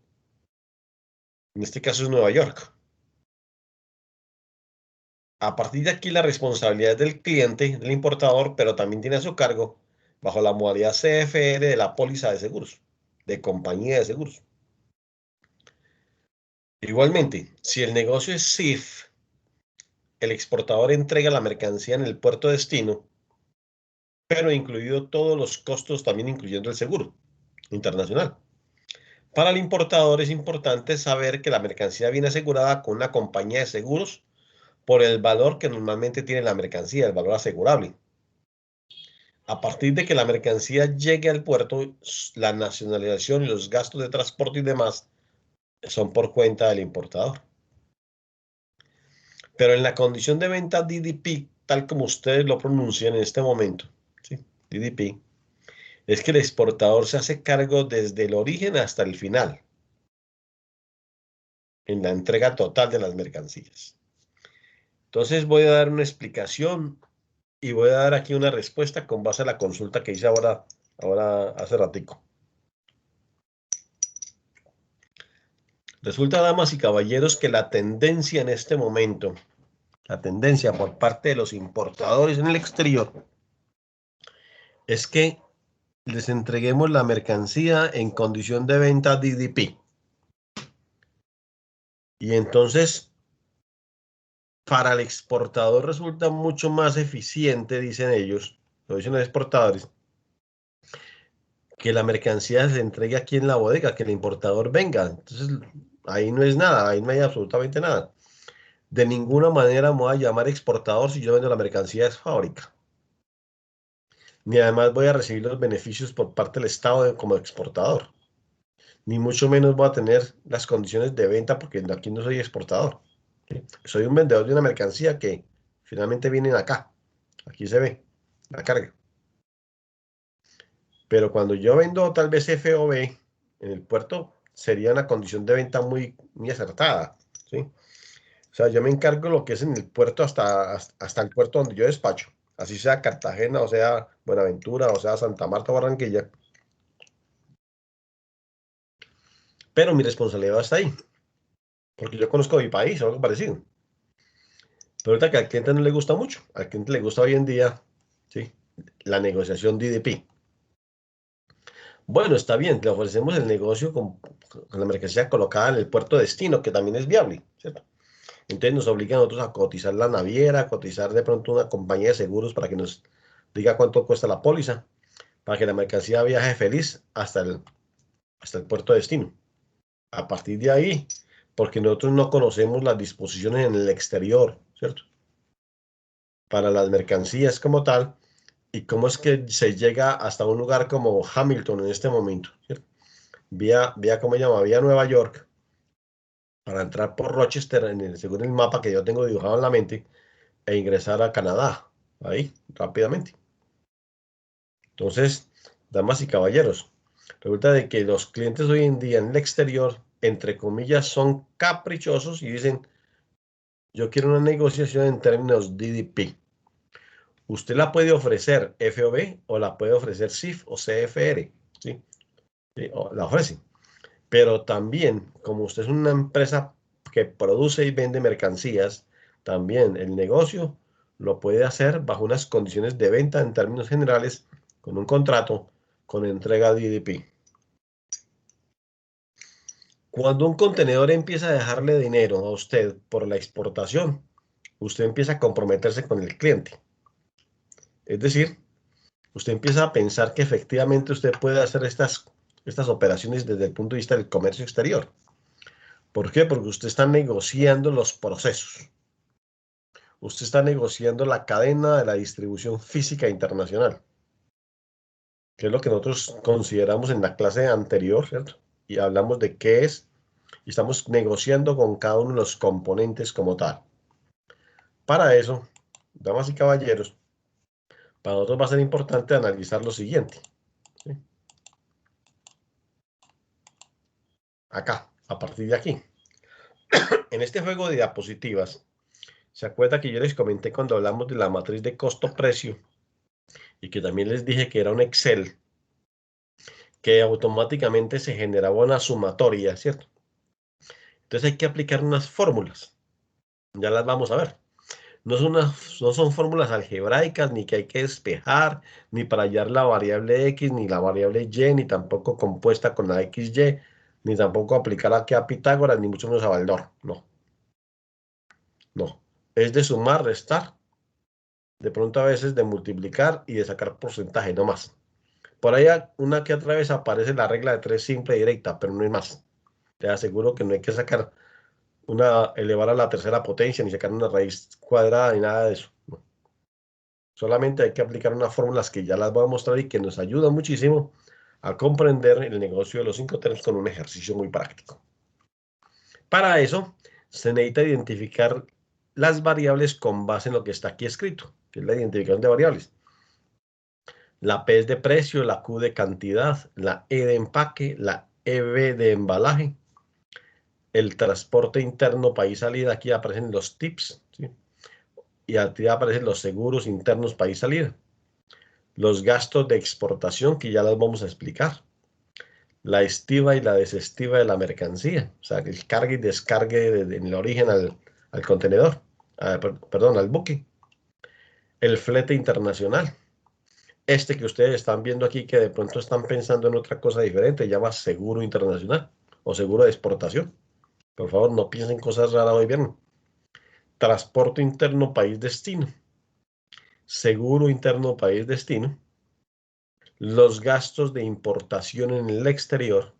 En este caso es Nueva York. A partir de aquí la responsabilidad es del cliente, del importador, pero también tiene a su cargo, bajo la modalidad CFR de la póliza de seguros, de compañía de seguros. Igualmente, si el negocio es CIF, el exportador entrega la mercancía en el puerto de destino, pero incluido todos los costos, también incluyendo el seguro internacional. Para el importador es importante saber que la mercancía viene asegurada con una compañía de seguros por el valor que normalmente tiene la mercancía, el valor asegurable. A partir de que la mercancía llegue al puerto, la nacionalización y los gastos de transporte y demás son por cuenta del importador. Pero en la condición de venta DDP, tal como ustedes lo pronuncian en este momento, ¿sí? DDP, es que el exportador se hace cargo desde el origen hasta el final, en la entrega total de las mercancías. Entonces voy a dar una explicación y voy a dar aquí una respuesta con base a la consulta que hice ahora hace ratico. Resulta, damas y caballeros, que la tendencia en este momento, la tendencia por parte de los importadores en el exterior, es que les entreguemos la mercancía en condición de venta DDP. Y entonces, para el exportador resulta mucho más eficiente, dicen ellos, lo dicen los exportadores, que la mercancía se entregue aquí en la bodega, que el importador venga. Entonces, ahí no es nada, ahí no hay absolutamente nada. De ninguna manera me voy a llamar exportador si yo vendo la mercancía de fábrica. Ni además voy a recibir los beneficios por parte del Estado como exportador. Ni mucho menos voy a tener las condiciones de venta porque aquí no soy exportador. ¿Sí? Soy un vendedor de una mercancía que finalmente vienen acá. Aquí se ve la carga. Pero cuando yo vendo tal vez FOB en el puerto, sería una condición de venta muy, muy acertada. ¿Sí? O sea, yo me encargo de lo que es en el puerto hasta el puerto donde yo despacho. Así sea Cartagena, o sea Buenaventura, o sea Santa Marta, Barranquilla. Pero mi responsabilidad está ahí. Porque yo conozco mi país o algo parecido. Pero ahorita que al cliente no le gusta mucho. Al cliente le gusta hoy en día, ¿sí? La negociación DDP. Bueno, está bien, le ofrecemos el negocio con la mercancía colocada en el puerto de destino, que también es viable, ¿cierto? Entonces nos obliga a nosotros a cotizar la naviera, a cotizar de pronto una compañía de seguros para que nos diga cuánto cuesta la póliza, para que la mercancía viaje feliz hasta el puerto de destino. A partir de ahí, porque nosotros no conocemos las disposiciones en el exterior, ¿cierto? Para las mercancías como tal, y cómo es que se llega hasta un lugar como Hamilton en este momento, ¿cierto? Vía, ¿cómo se llama? Vía Nueva York, para entrar por Rochester, según el mapa que yo tengo dibujado en la mente, e ingresar a Canadá, ahí, rápidamente. Entonces, damas y caballeros, resulta de que los clientes hoy en día en el exterior, entre comillas, son caprichosos y dicen, yo quiero una negociación en términos DDP. Usted la puede ofrecer FOB o la puede ofrecer CIF o CFR, ¿sí? Sí, la ofrece. Pero también, como usted es una empresa que produce y vende mercancías, también el negocio lo puede hacer bajo unas condiciones de venta en términos generales, con un contrato con entrega DDP. Cuando un contenedor empieza a dejarle dinero a usted por la exportación, usted empieza a comprometerse con el cliente. Es decir, usted empieza a pensar que efectivamente usted puede hacer estas operaciones desde el punto de vista del comercio exterior. ¿Por qué? Porque usted está negociando los procesos. Usted está negociando la cadena de la distribución física internacional, que es lo que nosotros consideramos en la clase anterior, ¿cierto? Y hablamos de qué es, y estamos negociando con cada uno de los componentes como tal. Para eso, damas y caballeros, para nosotros va a ser importante analizar lo siguiente. ¿Sí? Acá, a partir de aquí. En este juego de diapositivas, ¿se acuerda que yo les comenté cuando hablamos de la matriz de costo-precio y que también les dije que era un Excel que automáticamente se generaba una sumatoria, ¿cierto? Entonces hay que aplicar unas fórmulas. Ya las vamos a ver. No son fórmulas algebraicas, ni que hay que despejar, ni para hallar la variable X, ni la variable Y, ni tampoco compuesta con la XY, ni tampoco aplicar aquí a Pitágoras, ni mucho menos a Baldor. No, no. Es de sumar, restar, de pronto a veces de multiplicar y de sacar porcentaje, no más. Por ahí una que otra vez aparece la regla de 3 simple y directa, pero no es más. Te aseguro que no hay que sacar elevar a la tercera potencia, ni sacar una raíz cuadrada, ni nada de eso. No. Solamente hay que aplicar unas fórmulas que ya las voy a mostrar y que nos ayudan muchísimo a comprender el negocio de los Incoterms con un ejercicio muy práctico. Para eso, se necesita identificar las variables con base en lo que está aquí escrito, que es la identificación de variables. La P es de precio, la Q de cantidad, la E de empaque, la EB de embalaje, el transporte interno país salida, aquí aparecen los tips, ¿sí? Y aquí aparecen los seguros internos país salida, los gastos de exportación que ya los vamos a explicar, la estiva y la desestiva de la mercancía, o sea, el cargue y descargue en el origen al contenedor, perdón, al buque, el flete internacional, Este que ustedes están viendo aquí, que de pronto están pensando en otra cosa diferente, se llama seguro internacional o seguro de exportación. Por favor, no piensen cosas raras hoy viernes. Transporte interno país destino. Seguro interno país destino. Los gastos de importación en el exterior.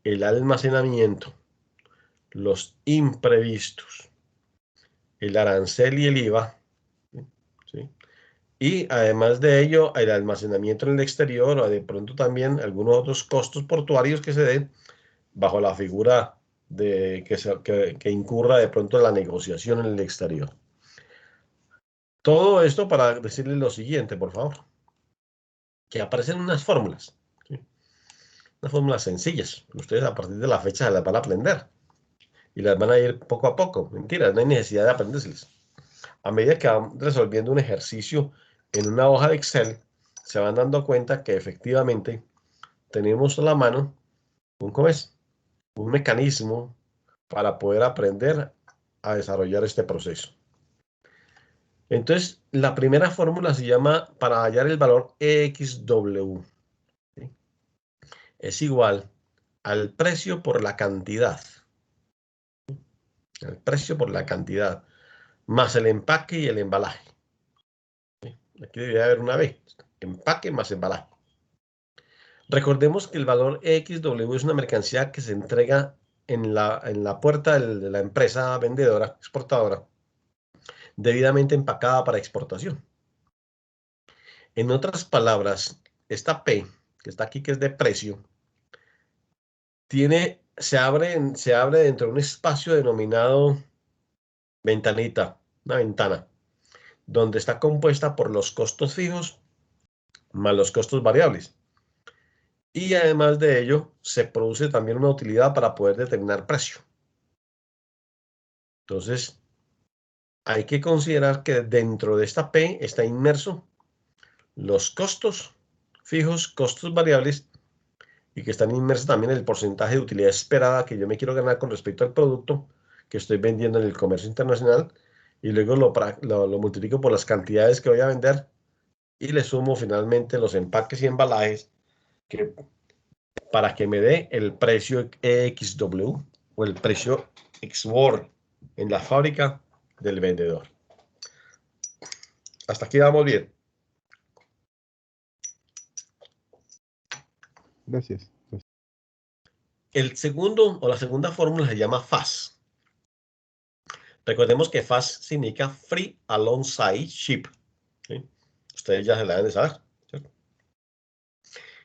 El almacenamiento. Los imprevistos. El arancel y el IVA. ¿Sí? Y además de ello, el almacenamiento en el exterior o de pronto también algunos otros costos portuarios que se den bajo la figura de que incurra de pronto la negociación en el exterior. Todo esto para decirles lo siguiente, por favor, que aparecen unas fórmulas, ¿sí? Unas fórmulas sencillas. Ustedes a partir de la fecha se las van a aprender y las van a ir poco a poco. Mentira, no hay necesidad de aprendérselas. A medida que van resolviendo un ejercicio en una hoja de Excel, se van dando cuenta que efectivamente tenemos a la mano ¿cómo es? Un mecanismo para poder aprender a desarrollar este proceso. Entonces, la primera fórmula se llama, para hallar el valor EXW, ¿sí? Es igual al precio por la cantidad. El precio por la cantidad, más el empaque y el embalaje. ¿Sí? Aquí debería haber una B. Empaque más embalaje. Recordemos que el valor EXW es una mercancía que se entrega en la puerta de la empresa vendedora, exportadora, debidamente empacada para exportación. En otras palabras, esta P, que está aquí, que es de precio, se abre dentro de un espacio denominado ventanita, una ventana, donde está compuesta por los costos fijos más los costos variables. Y además de ello, se produce también una utilidad para poder determinar precio. Entonces, hay que considerar que dentro de esta P está inmerso los costos fijos, costos variables, y que están inmersos también el porcentaje de utilidad esperada que yo me quiero ganar con respecto al producto que estoy vendiendo en el comercio internacional, y luego lo multiplico por las cantidades que voy a vender y le sumo finalmente los empaques y embalajes para que me dé el precio EXW o el precio ex-work en la fábrica del vendedor. Hasta aquí vamos bien. Gracias. El segundo o la segunda fórmula se llama FAS. Recordemos que FAS significa Free Alongside Ship. ¿Sí? Ustedes ya se la deben de saber, ¿cierto?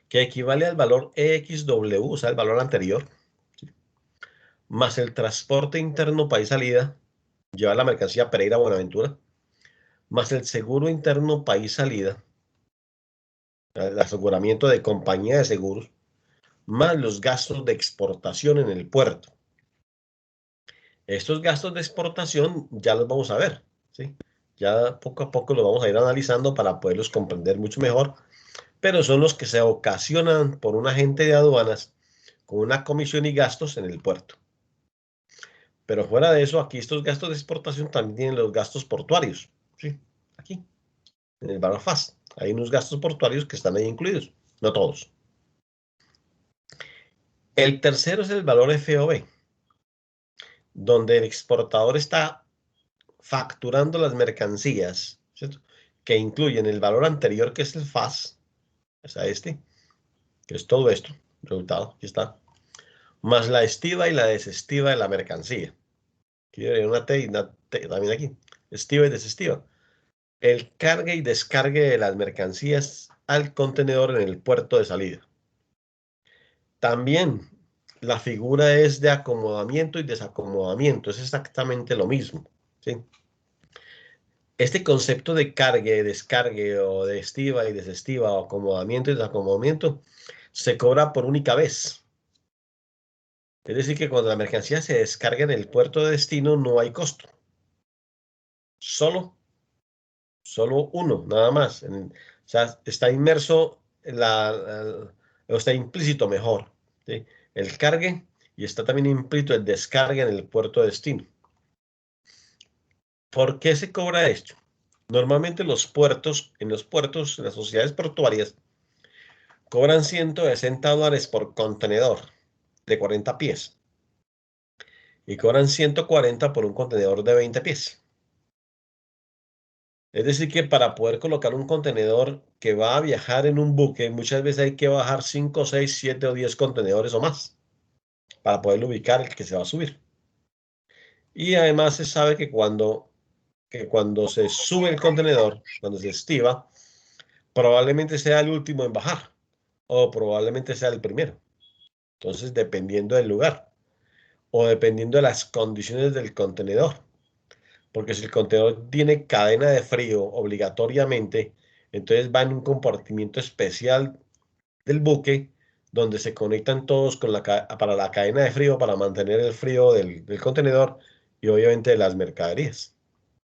Que equivale al valor EXW, o sea, el valor anterior, ¿sí? Más el transporte interno país salida, llevar la mercancía Pereira a Buenaventura, más el seguro interno país salida, el aseguramiento de compañía de seguros, más los gastos de exportación en el puerto. Estos gastos de exportación ya los vamos a ver, ¿sí? Ya poco a poco los vamos a ir analizando para poderlos comprender mucho mejor, pero son los que se ocasionan por un agente de aduanas con una comisión y gastos en el puerto. Pero fuera de eso, aquí estos gastos de exportación también tienen los gastos portuarios, ¿sí? Aquí, en el valor FAS. Hay unos gastos portuarios que están ahí incluidos, no todos. El tercero es el valor FOB, donde el exportador está facturando las mercancías, ¿cierto? Que incluyen el valor anterior, que es el FAS, o sea, que es todo esto, resultado, aquí está, más la estiva y la desestiva de la mercancía. Aquí debería una T y una T también aquí, estiva y desestiva. El cargue y descargue de las mercancías al contenedor en el puerto de salida. También la figura es de acomodamiento y desacomodamiento, es exactamente lo mismo, ¿sí? Este concepto de cargue, descargue o de estiva y desestiva o acomodamiento y desacomodamiento se cobra por única vez. Es decir, que cuando la mercancía se descarga en el puerto de destino no hay costo. Solo uno, nada más. O sea, está inmerso o está implícito mejor, ¿sí? El cargue, y está también implícito el descargue en el puerto de destino. ¿Por qué se cobra esto? Normalmente en los puertos, en las sociedades portuarias, cobran $160 por contenedor de 40 pies y cobran 140 por un contenedor de 20 pies. Es decir, que para poder colocar un contenedor que va a viajar en un buque, muchas veces hay que bajar 5, 6, 7 o 10 contenedores o más para poder ubicar el que se va a subir. Y además se sabe que cuando se sube el contenedor, cuando se estiva, probablemente sea el último en bajar o probablemente sea el primero. Entonces, dependiendo del lugar o dependiendo de las condiciones del contenedor. Porque si el contenedor tiene cadena de frío obligatoriamente, entonces va en un compartimiento especial del buque donde se conectan todos para la cadena de frío para mantener el frío del contenedor y obviamente de las mercaderías.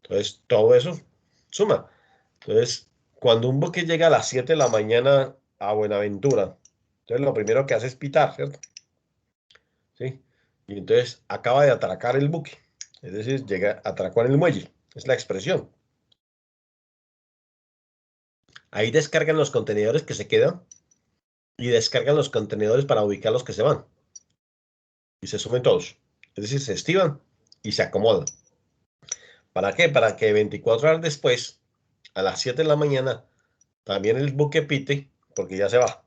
Entonces, todo eso suma. Entonces, cuando un buque llega a las 7 de la mañana a Buenaventura, entonces lo primero que hace es pitar, ¿cierto? ¿Sí? Y entonces acaba de atracar el buque. Es decir, atracó en el muelle. Es la expresión. Ahí descargan los contenedores que se quedan y descargan los contenedores para ubicar los que se van. Y se suben todos. Es decir, se estivan y se acomodan. ¿Para qué? Para que 24 horas después, a las 7 de la mañana, también el buque pite, porque ya se va.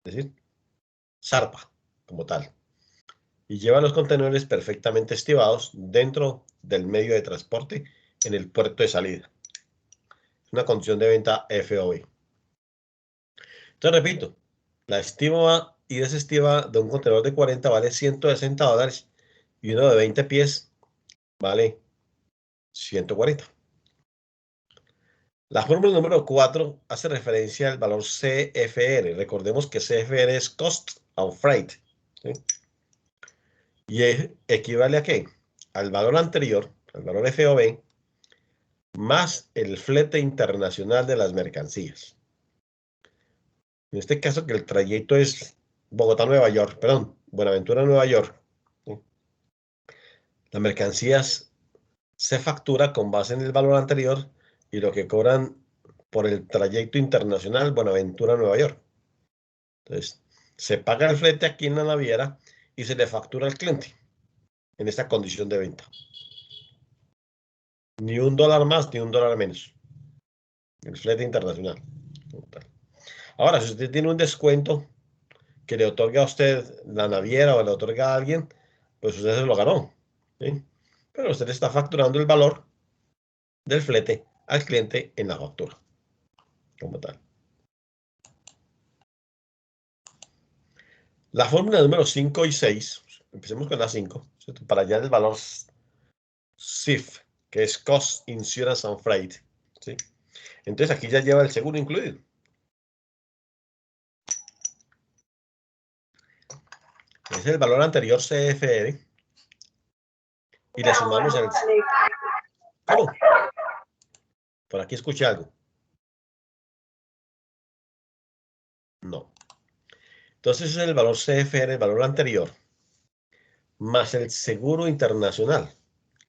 Es decir, zarpa como tal. Y lleva los contenedores perfectamente estivados dentro del medio de transporte en el puerto de salida. Es una condición de venta FOB. Entonces, repito, la estima y desestima de un contenedor de 40 vale $160 y uno de 20 pies vale 140. La fórmula número 4 hace referencia al valor CFR. Recordemos que CFR es Cost of Freight. ¿Sí? ¿Y equivale a qué? Al valor anterior, al valor FOB, más el flete internacional de las mercancías. En este caso que el trayecto es Bogotá-Nueva York, perdón, Buenaventura-Nueva York. ¿Sí? Las mercancías se factura con base en el valor anterior y lo que cobran por el trayecto internacional Buenaventura-Nueva York. Entonces, se paga el flete aquí en la naviera y se le factura al cliente en esta condición de venta. Ni $1 más ni $1 menos. El flete internacional. Ahora, si usted tiene un descuento que le otorga a usted la naviera o le otorga a alguien, pues usted se lo ganó. ¿Sí? Pero usted está facturando el valor del flete al cliente en la factura, como tal. La fórmula número 5 y 6, empecemos con la 5, ¿cierto? Para hallar el valor CIF, que es Cost, Insurance and Freight. ¿Sí? Entonces aquí ya lleva el seguro incluido. Es el valor anterior CFR y le sumamos el... ¿Cómo? Por aquí escuché algo. No. Entonces es el valor CFR, el valor anterior, más el seguro internacional,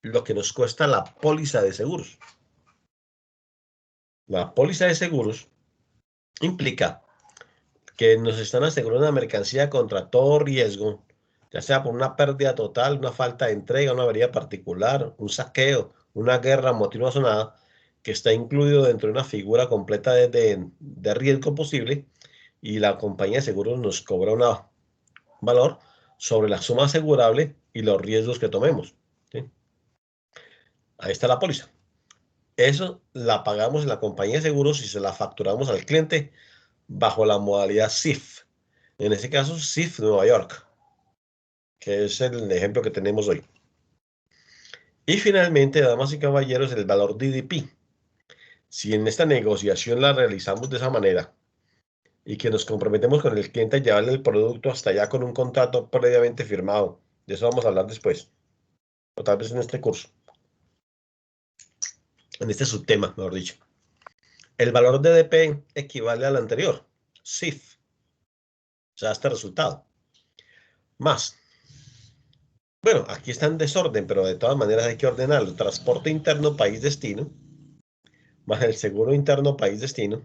lo que nos cuesta la póliza de seguros. La póliza de seguros implica que nos están asegurando una mercancía contra todo riesgo, ya sea por una pérdida total, una falta de entrega, una avería particular, un saqueo, una guerra, motivo razonada, que está incluido dentro de una figura completa de riesgo posible y la compañía de seguros nos cobra un valor sobre la suma asegurable y los riesgos que tomemos. ¿Sí? Ahí está la póliza. Eso la pagamos en la compañía de seguros y se la facturamos al cliente bajo la modalidad CIF. En este caso, CIF Nueva York, que es el ejemplo que tenemos hoy. Y finalmente, damas y caballeros, el valor DDP. Si en esta negociación la realizamos de esa manera y que nos comprometemos con el cliente a llevarle el producto hasta allá con un contrato previamente firmado, de eso vamos a hablar después, o tal vez en este curso, en este subtema, mejor dicho. El valor DDP equivale al anterior, CIF, o sea, este resultado, más. Bueno, aquí está en desorden, pero de todas maneras hay que ordenarlo. Transporte interno, país destino, más el seguro interno país destino,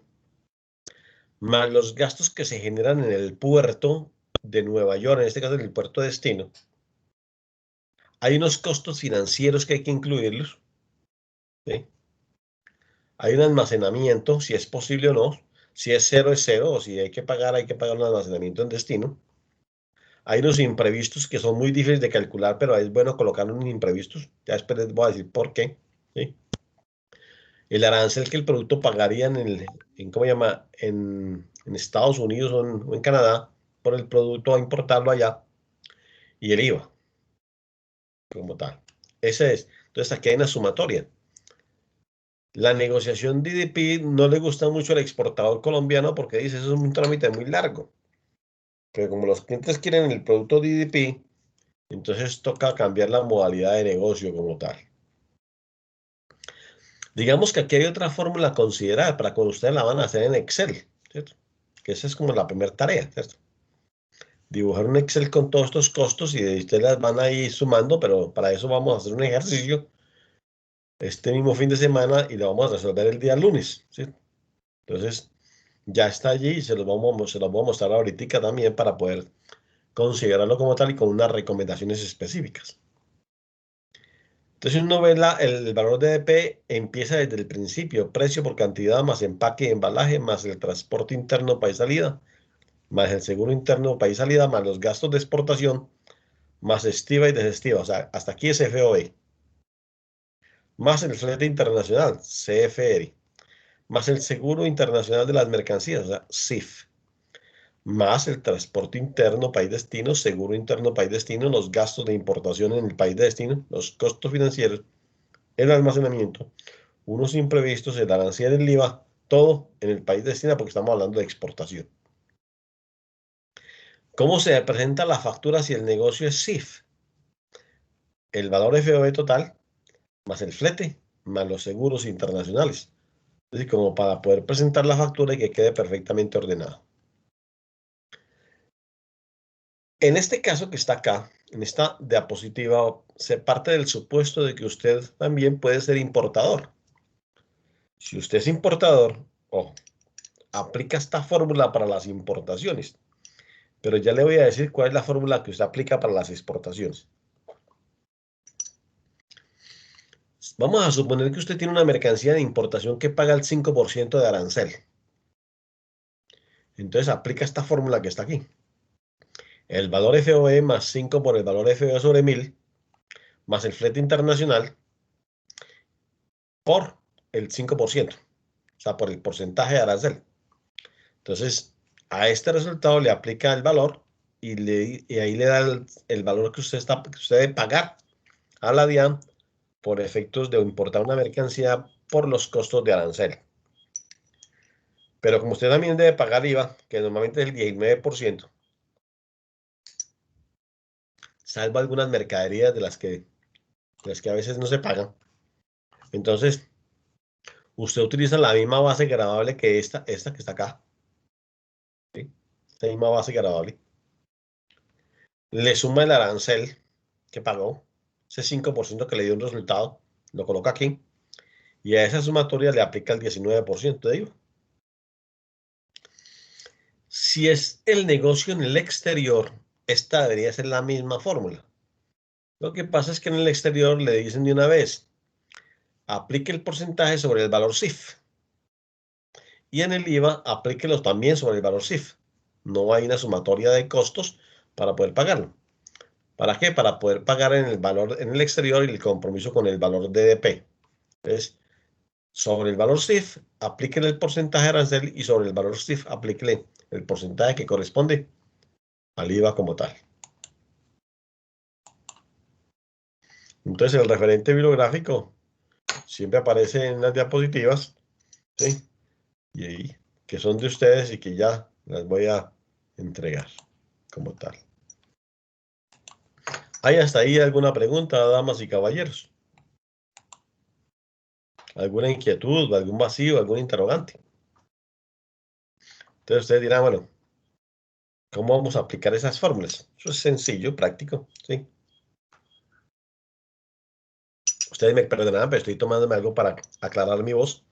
más los gastos que se generan en el puerto de Nueva York, en este caso en el puerto de destino. Hay unos costos financieros que hay que incluirlos, ¿sí? Hay un almacenamiento, si es posible o no. Si es cero, o si hay que pagar un almacenamiento en destino. Hay unos imprevistos que son muy difíciles de calcular, pero es bueno colocar unos imprevistos. Ya después les voy a decir por qué, ¿sí? El arancel que el producto pagaría ¿cómo se llama? En Estados Unidos o en Canadá por el producto a importarlo allá. Y el IVA, como tal. Ese es. Entonces aquí hay una sumatoria. La negociación DDP no le gusta mucho al exportador colombiano porque dice eso es un trámite muy largo. Pero como los clientes quieren el producto DDP, entonces toca cambiar la modalidad de negocio como tal. Digamos que aquí hay otra fórmula a considerar para cuando ustedes la van a hacer en Excel, ¿cierto? Que esa es como la primera tarea, ¿cierto? Dibujar un Excel con todos estos costos y ustedes las van a ir sumando, pero para eso vamos a hacer un ejercicio este mismo fin de semana y lo vamos a resolver el día lunes, ¿sí? Entonces, ya está allí y se los voy a mostrar ahorita también para poder considerarlo como tal y con unas recomendaciones específicas. Entonces uno ve el valor de DP empieza desde el principio, precio por cantidad más empaque y embalaje, más el transporte interno país salida, más el seguro interno país salida, más los gastos de exportación, más estiva y desestiva, o sea, hasta aquí es FOE, más el flete internacional, CFR, más el seguro internacional de las mercancías, o sea, CIF, más el transporte interno país destino, seguro interno país destino, los gastos de importación en el país de destino, los costos financieros, el almacenamiento, unos imprevistos, el arancel, el IVA, todo en el país de destino porque estamos hablando de exportación. ¿Cómo se presenta la factura si el negocio es CIF? El valor FOB total, más el flete, más los seguros internacionales. Es decir, como para poder presentar la factura y que quede perfectamente ordenado. En este caso que está acá, en esta diapositiva, se parte del supuesto de que usted también puede ser importador. Si usted es importador, aplica esta fórmula para las importaciones. Pero ya le voy a decir cuál es la fórmula que usted aplica para las exportaciones. Vamos a suponer que usted tiene una mercancía de importación que paga el 5% de arancel. Entonces aplica esta fórmula que está aquí. El valor FOE más 5 por el valor FOE sobre 1000, más el flete internacional por el 5%. O sea, por el porcentaje de arancel. Entonces, a este resultado le aplica el valor y ahí le da el valor que usted debe pagar a la DIAN por efectos de importar una mercancía por los costos de arancel. Pero como usted también debe pagar IVA, que normalmente es el 19%, salvo algunas mercaderías de las que a veces no se pagan. Entonces, usted utiliza la misma base gravable que esta que está acá. ¿Sí? Esta misma base gravable. Le suma el arancel que pagó, ese 5% que le dio un resultado, lo coloca aquí, y a esa sumatoria le aplica el 19% de IVA. Si es el negocio en el exterior, esta debería ser la misma fórmula. Lo que pasa es que en el exterior le dicen de una vez, aplique el porcentaje sobre el valor CIF. Y en el IVA, aplíquelo también sobre el valor CIF. No hay una sumatoria de costos para poder pagarlo. ¿Para qué? Para poder pagar en el valor en el exterior y el compromiso con el valor DDP. Entonces, sobre el valor CIF, aplíquele el porcentaje de arancel y sobre el valor CIF, aplíquele el porcentaje que corresponde al IVA como tal. Entonces, el referente bibliográfico siempre aparece en las diapositivas, ¿sí? Y ahí, que son de ustedes y que ya las voy a entregar como tal. ¿Hay hasta ahí alguna pregunta, damas y caballeros? ¿Alguna inquietud, algún vacío, algún interrogante? Entonces ustedes dirán, bueno, ¿cómo vamos a aplicar esas fórmulas? Eso es sencillo, práctico, ¿sí? Ustedes me perdonarán, pero estoy tomándome algo para aclarar mi voz.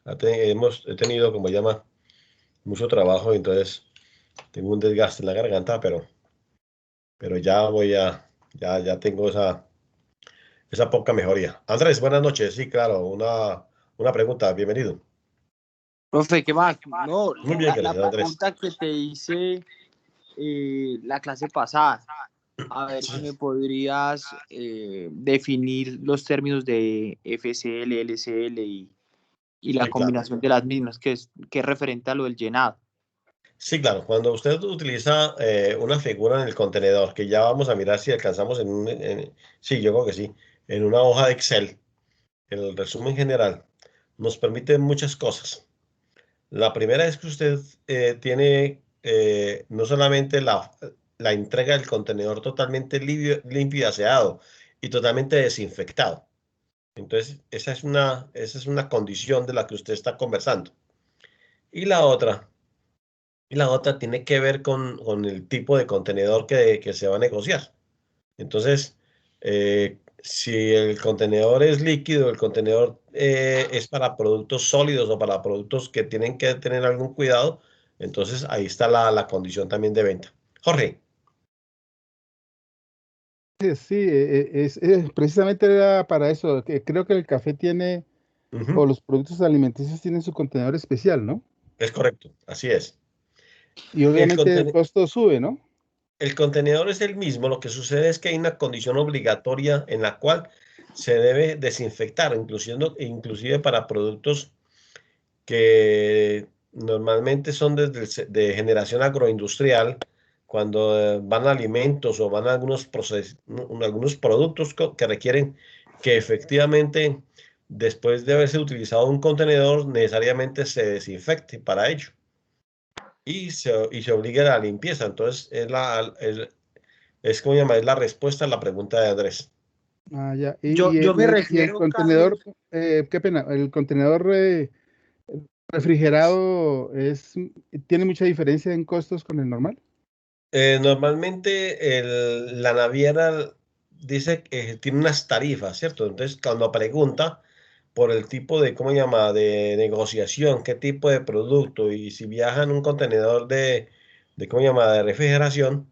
He tenido, como llama, mucho trabajo, entonces tengo un desgaste en la garganta, pero ya tengo esa poca mejoría. Andrés, buenas noches. Sí, claro, una pregunta, bienvenido. Profe, ¿qué más? No, Muy bien, la gracias, Andrés. pregunta que te hice la clase pasada, a ver si me podrías definir los términos de FCL, LCL y la Sí, claro. combinación de las mismas, que es referente a lo del llenado. Sí, claro, cuando usted utiliza una figura en el contenedor, que ya vamos a mirar si alcanzamos sí, yo creo que sí, en una hoja de Excel, el resumen general nos permite muchas cosas. La primera es que usted tiene no solamente la entrega del contenedor totalmente limpio y aseado y totalmente desinfectado. Entonces, esa es una condición de la que usted está conversando. Y la otra tiene que ver con el tipo de contenedor que se va a negociar. Entonces, si el contenedor es líquido, el contenedor es para productos sólidos o para productos que tienen que tener algún cuidado, entonces ahí está la condición también de venta. Jorge. Sí, precisamente era para eso, que creo que el café tiene, o los productos alimenticios tienen su contenedor especial, ¿no? Es correcto, así es. Y El, obviamente el contene- costo sube, ¿no? el contenedor es el mismo, lo que sucede es que hay una condición obligatoria en la cual se debe desinfectar, inclusive para productos que normalmente son de generación agroindustrial, cuando van a alimentos o van a algunos productos que requieren que efectivamente, después de haberse utilizado un contenedor, necesariamente se desinfecte para ello y se obligue a la limpieza. Entonces, es como llama, es la respuesta a la pregunta de Andrés. Ah, ya. Yo me Y el refiero, contenedor, Carlos, qué pena, el contenedor refrigerado tiene mucha diferencia en costos con el normal. Normalmente la naviera dice que tiene unas tarifas, ¿cierto? Entonces, cuando pregunta por el tipo de, ¿cómo se llama?, de negociación, qué tipo de producto y si viaja en un contenedor ¿cómo se llama?, de refrigeración,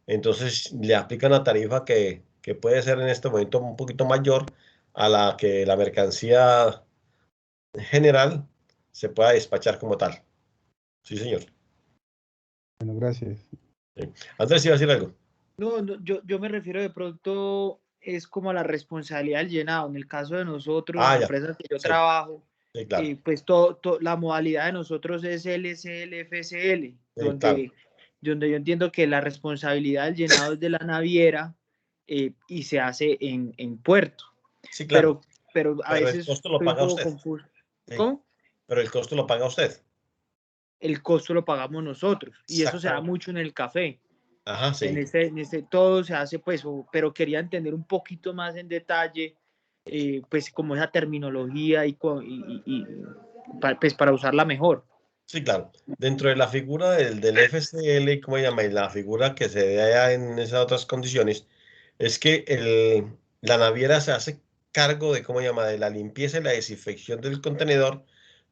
entonces le aplican una tarifa que puede ser en este momento un poquito mayor a la que la mercancía general se pueda despachar como tal. Sí, señor. Bueno, gracias. Sí. Andrés, ¿iba a decir algo? no, yo me refiero de pronto es como a la responsabilidad del llenado. En el caso de nosotros, en la Ya. empresa que yo Sí, trabajo, sí, claro. pues la modalidad de nosotros es LCL, FCL, Sí, claro. donde yo entiendo que la responsabilidad del llenado es de la naviera y se hace en puerto. Sí, claro. Pero a Pero el veces costo lo estoy un paga poco usted. confuso. Sí. ¿Cómo? Pero el costo lo paga usted. El costo lo pagamos nosotros y eso se da Exactamente. mucho en el café. Ajá, sí. En este todo se hace pues, pero quería entender un poquito más en detalle, pues como esa terminología pues para usarla mejor. Sí, claro. Dentro de la figura del FCL, ¿cómo se llama? Y la figura que se da en esas otras condiciones, es que la naviera se hace cargo de, ¿cómo se llama? De la limpieza y la desinfección del contenedor,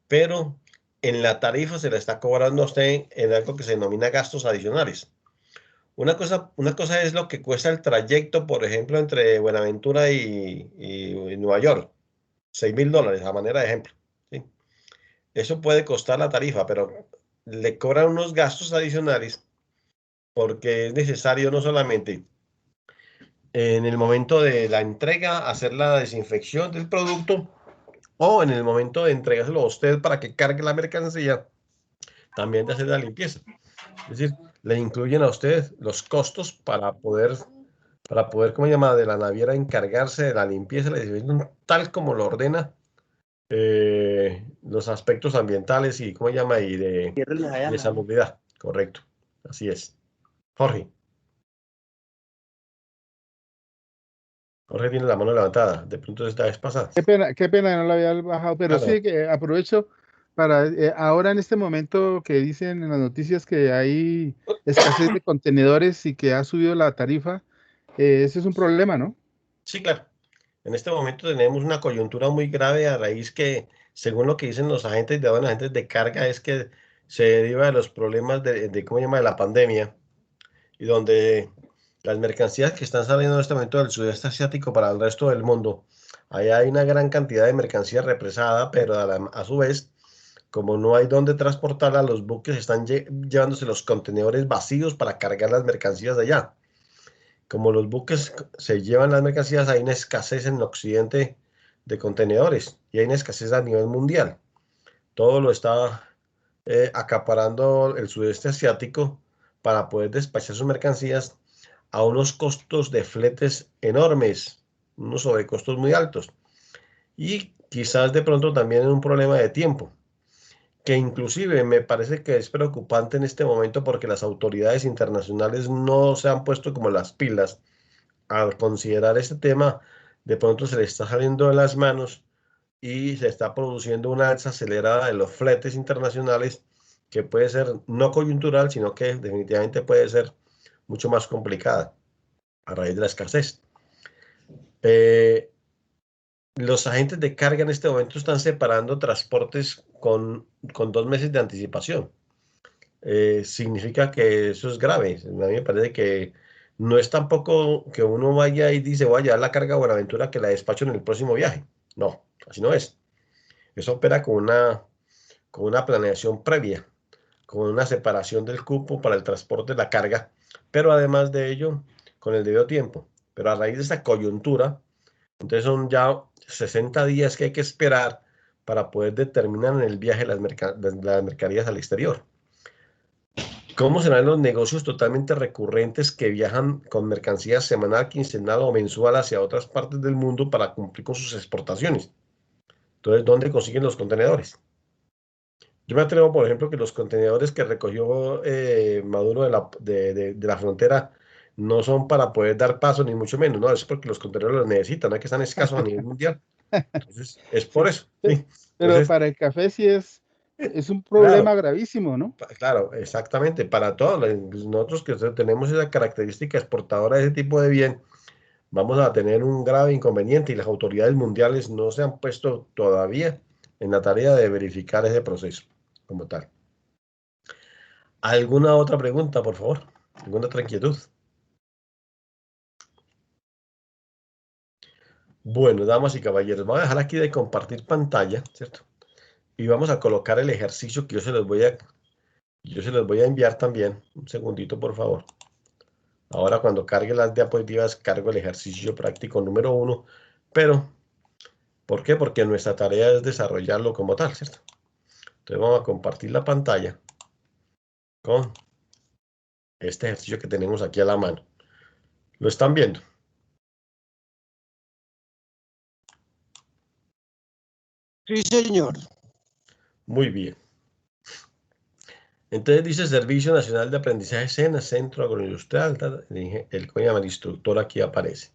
pero en la tarifa se le está cobrando a usted en algo que se denomina gastos adicionales. Una cosa es lo que cuesta el trayecto, por ejemplo, entre Buenaventura y Nueva York, $6.000, a manera de ejemplo. ¿Sí? Eso puede costar la tarifa, pero le cobran unos gastos adicionales porque es necesario no solamente en el momento de la entrega hacer la desinfección del producto o en el momento de entregárselo a usted para que cargue la mercancía, también de hacer la limpieza. Es decir, le incluyen a usted los costos para poder, ¿cómo se llama?, de la naviera encargarse de la limpieza y la desinfección tal como lo ordena los aspectos ambientales y, ¿cómo se llama?, y de salubridad. Correcto. Así es. Jorge. Jorge tiene la mano levantada. De pronto esta vez pasada. Qué pena que no lo había bajado, pero Ah, no. sí que aprovecho para ahora en este momento que dicen en las noticias que hay escasez de contenedores y que ha subido la tarifa, ese es un problema, ¿no? Sí, claro. En este momento tenemos una coyuntura muy grave a raíz que según lo que dicen los agentes de aduanas, agentes de carga, es que se deriva de los problemas ¿cómo se llama?, de la pandemia, y donde las mercancías que están saliendo en este momento del sudeste asiático para el resto del mundo, ahí hay una gran cantidad de mercancía represada, pero a su vez, como no hay dónde transportarla, los buques están llevándose los contenedores vacíos para cargar las mercancías de allá. Como los buques se llevan las mercancías, hay una escasez en el occidente de contenedores y hay una escasez a nivel mundial. Todo lo está acaparando el sudeste asiático para poder despachar sus mercancías a unos costos de fletes enormes, unos sobrecostos muy altos. Y quizás de pronto también en un problema de tiempo, que inclusive me parece que es preocupante en este momento porque las autoridades internacionales no se han puesto como las pilas al considerar este tema. De pronto se le está saliendo de las manos y se está produciendo una alza acelerada de los fletes internacionales que puede ser no coyuntural, sino que definitivamente puede ser mucho más complicada a raíz de la escasez. Los agentes de carga en este momento están separando transportes con 2 meses de anticipación. Significa que eso es grave. A mí me parece que no es tampoco que uno vaya y dice, voy a llevar la carga a Buenaventura que la despacho en el próximo viaje. No, así no es. Eso opera con una planeación previa, con una separación del cupo para el transporte de la carga, pero además de ello, con el debido tiempo. Pero a raíz de esta coyuntura, entonces son ya 60 días que hay que esperar para poder determinar en el viaje las mercaderías al exterior. ¿Cómo serán los negocios totalmente recurrentes que viajan con mercancías semanal, quincenal o mensual hacia otras partes del mundo para cumplir con sus exportaciones? Entonces, ¿dónde consiguen los contenedores? Yo me atrevo, por ejemplo, que los contenedores que recogió Maduro de la frontera no son para poder dar paso, ni mucho menos, no, es porque los contenedores los necesitan, no es que están escasos a nivel mundial. Entonces, es por Sí, eso. ¿Sí? pero Entonces, para el café sí es un claro, problema gravísimo, ¿no? claro, exactamente, para todos, nosotros que tenemos esa característica exportadora de ese tipo de bien, vamos a tener un grave inconveniente y las autoridades mundiales no se han puesto todavía en la tarea de verificar ese proceso como tal. ¿Alguna otra pregunta, por favor? ¿Alguna otra inquietud? Bueno, damas y caballeros, voy a dejar aquí de compartir pantalla, ¿cierto? Y vamos a colocar el ejercicio que yo se los voy a enviar también. Un segundito, por favor. Ahora cuando cargue las diapositivas, cargo el ejercicio práctico número 1. Pero, ¿por qué? Porque nuestra tarea es desarrollarlo como tal, ¿cierto? Entonces vamos a compartir la pantalla con este ejercicio que tenemos aquí a la mano. ¿Lo están viendo? Sí, señor. Muy bien. Entonces dice Servicio Nacional de Aprendizaje SENA, Centro Agroindustrial, el instructor aquí aparece.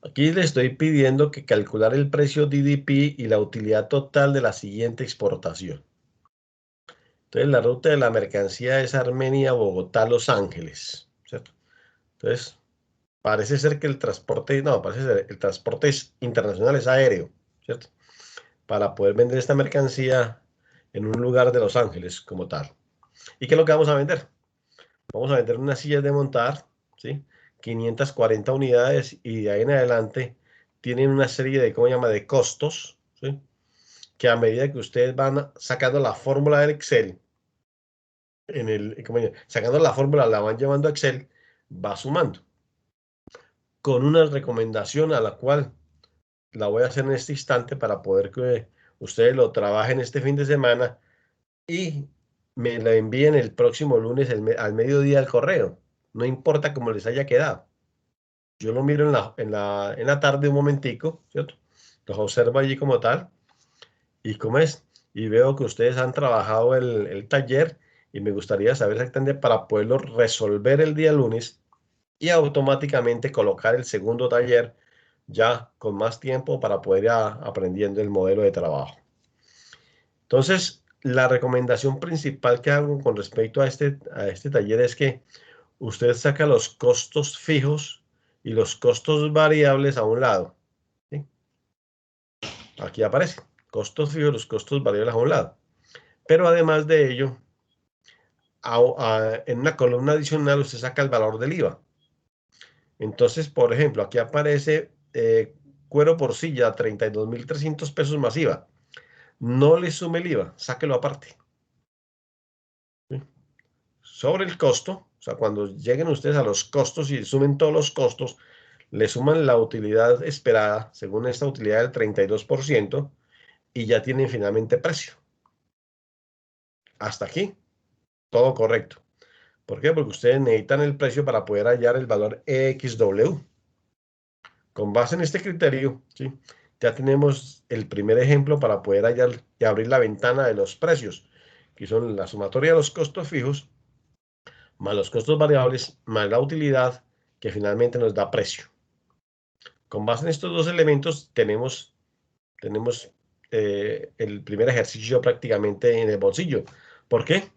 Aquí le estoy pidiendo que calcular el precio DDP y la utilidad total de la siguiente exportación. Entonces la ruta de la mercancía es Armenia, Bogotá, Los Ángeles, ¿cierto? Entonces parece ser que el transporte internacional es aéreo, ¿cierto? Para poder vender esta mercancía en un lugar de Los Ángeles como tal. ¿Y qué es lo que vamos a vender? Vamos a vender unas sillas de montar, ¿sí? 540 unidades y de ahí en adelante tienen una serie de, ¿cómo se llama?, de costos, ¿sí? Que a medida que ustedes van sacando la fórmula del Excel, sacando la fórmula, la van llevando a Excel, va sumando. Con una recomendación a la cual la voy a hacer en este instante para poder que ustedes lo trabajen este fin de semana y me la envíen el próximo lunes al mediodía al correo. No importa cómo les haya quedado. Yo lo miro en la tarde un momentico, ¿cierto? Los observo allí como tal. ¿Y cómo es? Y veo que ustedes han trabajado el taller y me gustaría saber exactamente para poderlo resolver el día lunes y automáticamente colocar el segundo taller ya con más tiempo para poder ir aprendiendo el modelo de trabajo. Entonces, la recomendación principal que hago con respecto a este taller es que usted saca los costos fijos y los costos variables a un lado, ¿sí? Aquí aparece. costos fijos, los costos variables a un lado. Pero además de ello, en una columna adicional usted saca el valor del IVA. Entonces, por ejemplo, aquí aparece cuero por silla, 32.300 pesos más IVA. No le sume el IVA, sáquelo aparte. ¿Sí? Sobre el costo, o sea, cuando lleguen ustedes a los costos y sumen todos los costos, le suman la utilidad esperada, según esta utilidad del 32%, y ya tienen finalmente precio. Hasta aquí, todo correcto. ¿Por qué? Porque ustedes necesitan el precio para poder hallar el valor EXW. Con base en este criterio, ¿sí?, ya tenemos el primer ejemplo para poder hallar y abrir la ventana de los precios, que son la sumatoria de los costos fijos, más los costos variables, más la utilidad, que finalmente nos da precio. Con base en estos dos elementos tenemos el primer ejercicio prácticamente en el bolsillo. ¿Por qué?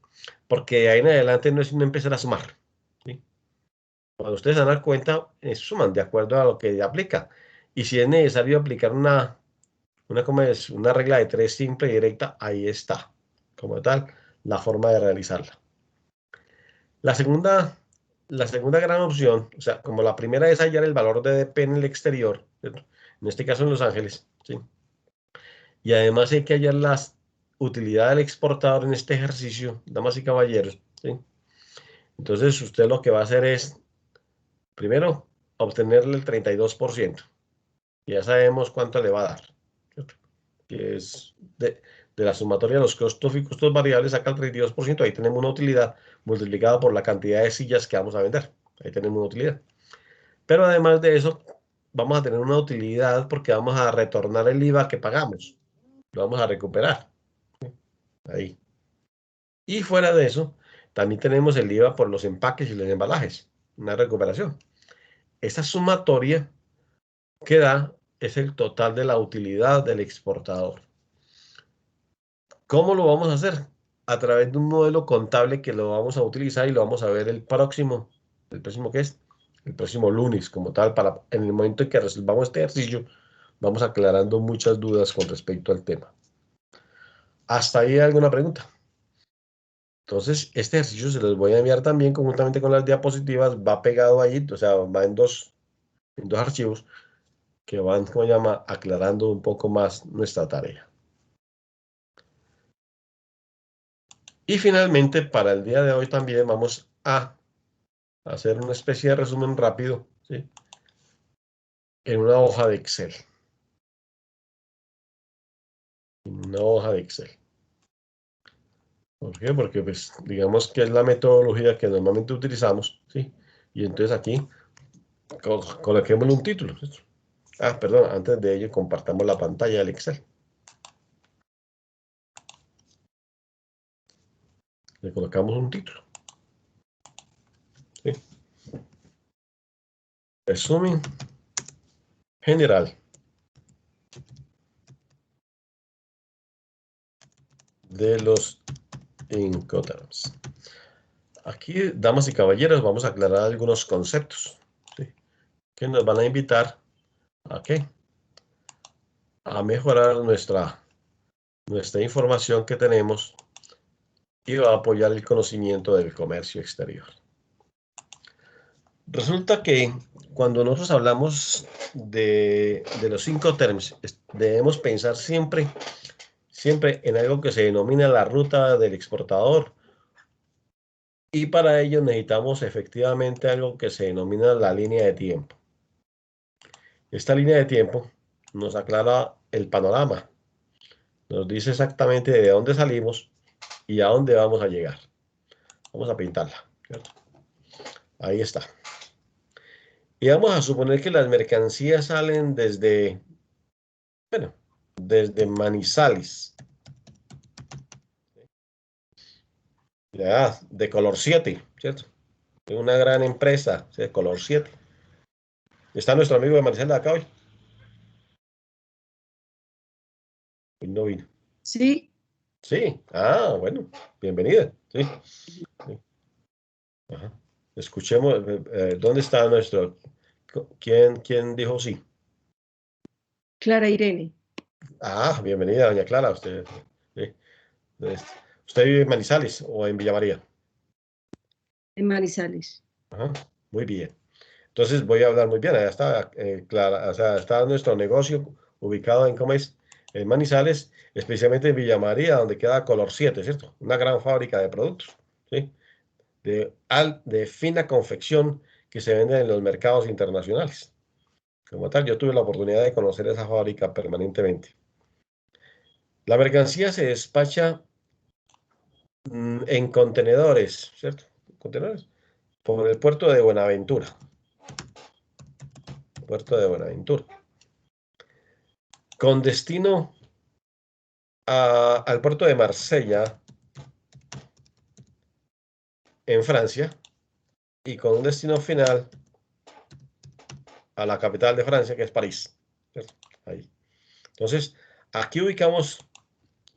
Porque de ahí en adelante no es sino empezar a sumar, ¿sí? Cuando ustedes se dan cuenta, suman de acuerdo a lo que aplica. Y si es necesario aplicar una regla de tres simple y directa, ahí está, como tal, la forma de realizarla. La segunda gran opción, o sea, como la primera es hallar el valor de DP en el exterior, ¿cierto?, en este caso en Los Ángeles, ¿sí?, y además hay que hallar la utilidad del exportador en este ejercicio, damas y caballeros, ¿sí? Entonces usted lo que va a hacer es, primero, obtenerle el 32%. Ya sabemos cuánto le va a dar, ¿cierto?, que es de la sumatoria de los costos y costos variables, saca el 32%, ahí tenemos una utilidad multiplicada por la cantidad de sillas que vamos a vender. Ahí tenemos una utilidad. Pero además de eso, vamos a tener una utilidad porque vamos a retornar el IVA que pagamos. Lo vamos a recuperar. Ahí. Y fuera de eso, también tenemos el IVA por los empaques y los embalajes. Una recuperación. Esa sumatoria que da es el total de la utilidad del exportador. ¿Cómo lo vamos a hacer? A través de un modelo contable que lo vamos a utilizar y lo vamos a ver el próximo ¿qué es? El próximo lunes, como tal, para en el momento en que resolvamos este ejercicio, vamos aclarando muchas dudas con respecto al tema. ¿Hasta ahí hay alguna pregunta? Entonces, este ejercicio se los voy a enviar también conjuntamente con las diapositivas, va pegado ahí, o sea, va en dos archivos que van, como se llama, aclarando un poco más nuestra tarea. Y finalmente, para el día de hoy también vamos a hacer una especie de resumen rápido, ¿sí?, en una hoja de Excel. En una hoja de Excel. ¿Por qué? Porque, pues, digamos que es la metodología que normalmente utilizamos, ¿sí? Y entonces aquí coloquémosle un título, ¿sí? Perdón, antes de ello compartamos la pantalla del Excel. Le colocamos un título, ¿sí? Resumen general de los Incoterms. Aquí, damas y caballeros, vamos a aclarar algunos conceptos, ¿sí?, que nos van a invitar a ¿qué? A mejorar nuestra información que tenemos y va a apoyar el conocimiento del comercio exterior. Resulta que cuando nosotros hablamos de los Incoterms, debemos pensar siempre en algo que se denomina la ruta del exportador, y para ello necesitamos efectivamente algo que se denomina la línea de tiempo. Esta línea de tiempo nos aclara el panorama, nos dice exactamente de dónde salimos y a dónde vamos a llegar. Vamos a pintarla, ¿cierto? Ahí está. Y vamos a suponer que las mercancías salen desde Manizales, ya, de color 7, ¿cierto? Es una gran empresa, ¿sí?, de color 7. ¿Está nuestro amigo de Marcela acá hoy? Hoy no vino. Sí, Sí, bueno, bienvenida. Sí, sí. Ajá. Escuchemos, ¿dónde está nuestro? ¿Quién dijo sí? Clara Irene. Ah, bienvenida, doña Clara. Usted, sí. ¿Usted vive en Manizales o en Villa María? En Manizales. Ajá, muy bien. Entonces voy a hablar muy bien. Allá está, Clara, o sea, está nuestro negocio ubicado en, ¿cómo es? En Manizales, especialmente en Villa María, donde queda Color 7, ¿cierto? Una gran fábrica de productos, ¿sí? De fina confección que se vende en los mercados internacionales. Como tal, yo tuve la oportunidad de conocer esa fábrica permanentemente. La mercancía se despacha en contenedores, ¿cierto? Contenedores. Por el puerto de Buenaventura. Puerto de Buenaventura. Con destino al puerto de Marsella, en Francia, y con un destino final a la capital de Francia, que es París, ¿cierto? Ahí. Entonces, aquí ubicamos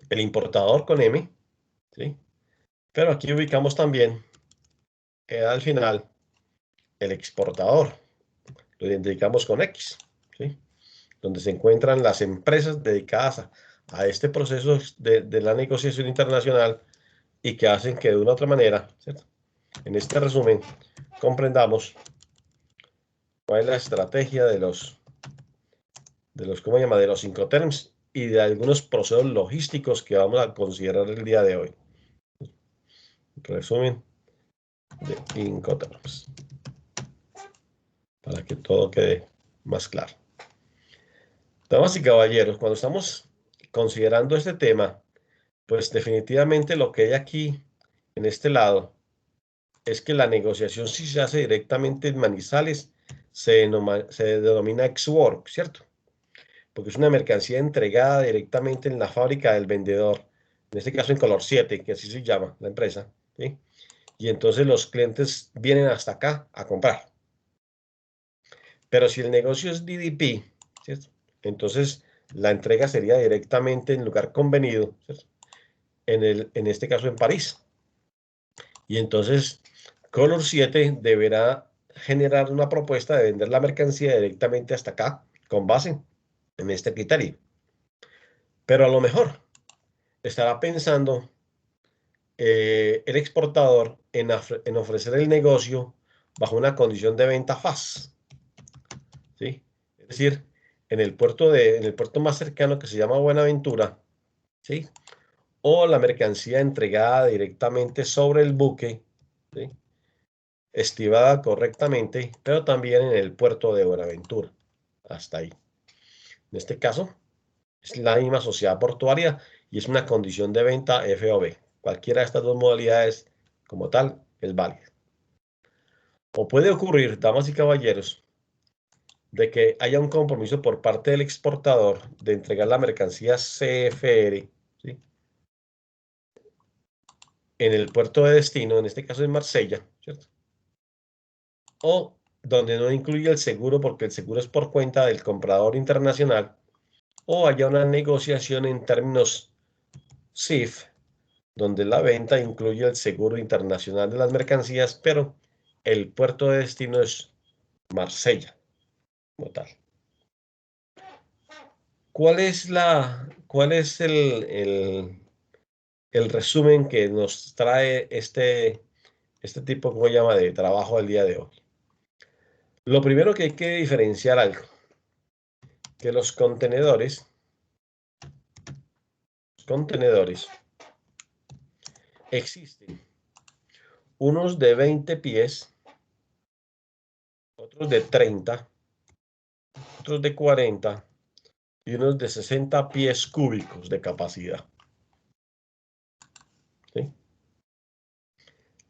el importador con M, ¿sí? Pero aquí ubicamos también, al final, el exportador. Lo identificamos con X, ¿sí? Donde se encuentran las empresas dedicadas a este proceso de la negociación internacional y que hacen que de una u otra manera, ¿cierto? En este resumen, comprendamos cuál es la estrategia ¿cómo se llama? De los Incoterms y de algunos procesos logísticos que vamos a considerar el día de hoy. Resumen de Incoterms, para que todo quede más claro. Damas y caballeros, cuando estamos considerando este tema, pues definitivamente lo que hay aquí, en este lado, es que la negociación, si se hace directamente en Manizales, se denomina ex-work, ¿cierto? Porque es una mercancía entregada directamente en la fábrica del vendedor, en este caso en Color 7, que así se llama la empresa, ¿sí? Y entonces los clientes vienen hasta acá a comprar. Pero si el negocio es DDP, ¿cierto? Entonces la entrega sería directamente en lugar convenido, ¿cierto? En este caso en París. Y entonces Color 7 deberá generar una propuesta de vender la mercancía directamente hasta acá, con base en este criterio. Pero a lo mejor estará pensando el exportador en ofrecer el negocio bajo una condición de venta fast, ¿sí? Es decir, en el puerto más cercano, que se llama Buenaventura, ¿sí? O la mercancía entregada directamente sobre el buque, ¿sí? Estivada correctamente, pero también en el puerto de Buenaventura. Hasta ahí. En este caso, es la misma sociedad portuaria y es una condición de venta FOB. Cualquiera de estas dos modalidades, como tal, es válida. O puede ocurrir, damas y caballeros, de que haya un compromiso por parte del exportador de entregar la mercancía CFR, ¿sí? En el puerto de destino, en este caso en Marsella, ¿cierto? O donde no incluye el seguro porque el seguro es por cuenta del comprador internacional, o haya una negociación en términos CIF, donde la venta incluye el seguro internacional de las mercancías, pero el puerto de destino es Marsella, como tal. ¿Cuál es el resumen que nos trae este tipo, ¿cómo se llama?, de trabajo del día de hoy? Lo primero que hay que diferenciar algo, que los contenedores existen unos de 20 pies, otros de 30, otros de 40 y unos de 60 pies cúbicos de capacidad, ¿sí?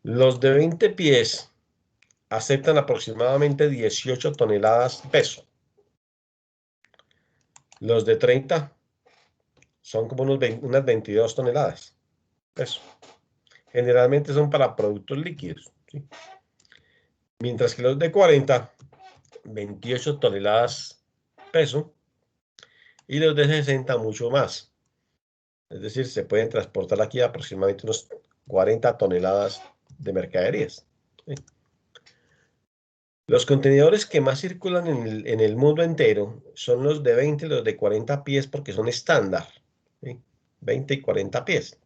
Los de 20 pies aceptan aproximadamente 18 toneladas peso. Los de 30 son como unas 22 toneladas peso. Generalmente son para productos líquidos, ¿sí? Mientras que los de 40, 28 toneladas peso, y los de 60 mucho más. Es decir, se pueden transportar aquí aproximadamente unos 40 toneladas de mercaderías, ¿sí? Los contenedores que más circulan en el mundo entero son los de 20 y los de 40 pies porque son estándar, ¿sí? 20 y 40 pies.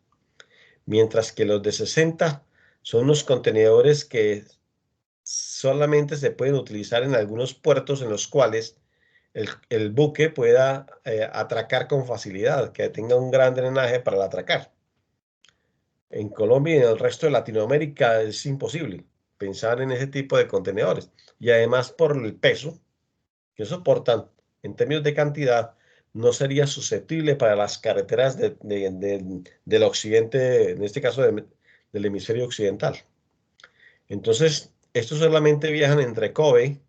Mientras que los de 60 son unos contenedores que solamente se pueden utilizar en algunos puertos en los cuales el buque pueda atracar con facilidad, que tenga un gran drenaje para el atracar. En Colombia y en el resto de Latinoamérica es imposible pensar en ese tipo de contenedores. Y además por el peso que soportan en términos de cantidad, no sería susceptible para las carreteras del occidente, en este caso del hemisferio occidental. Entonces, estos solamente viajan entre Kobe,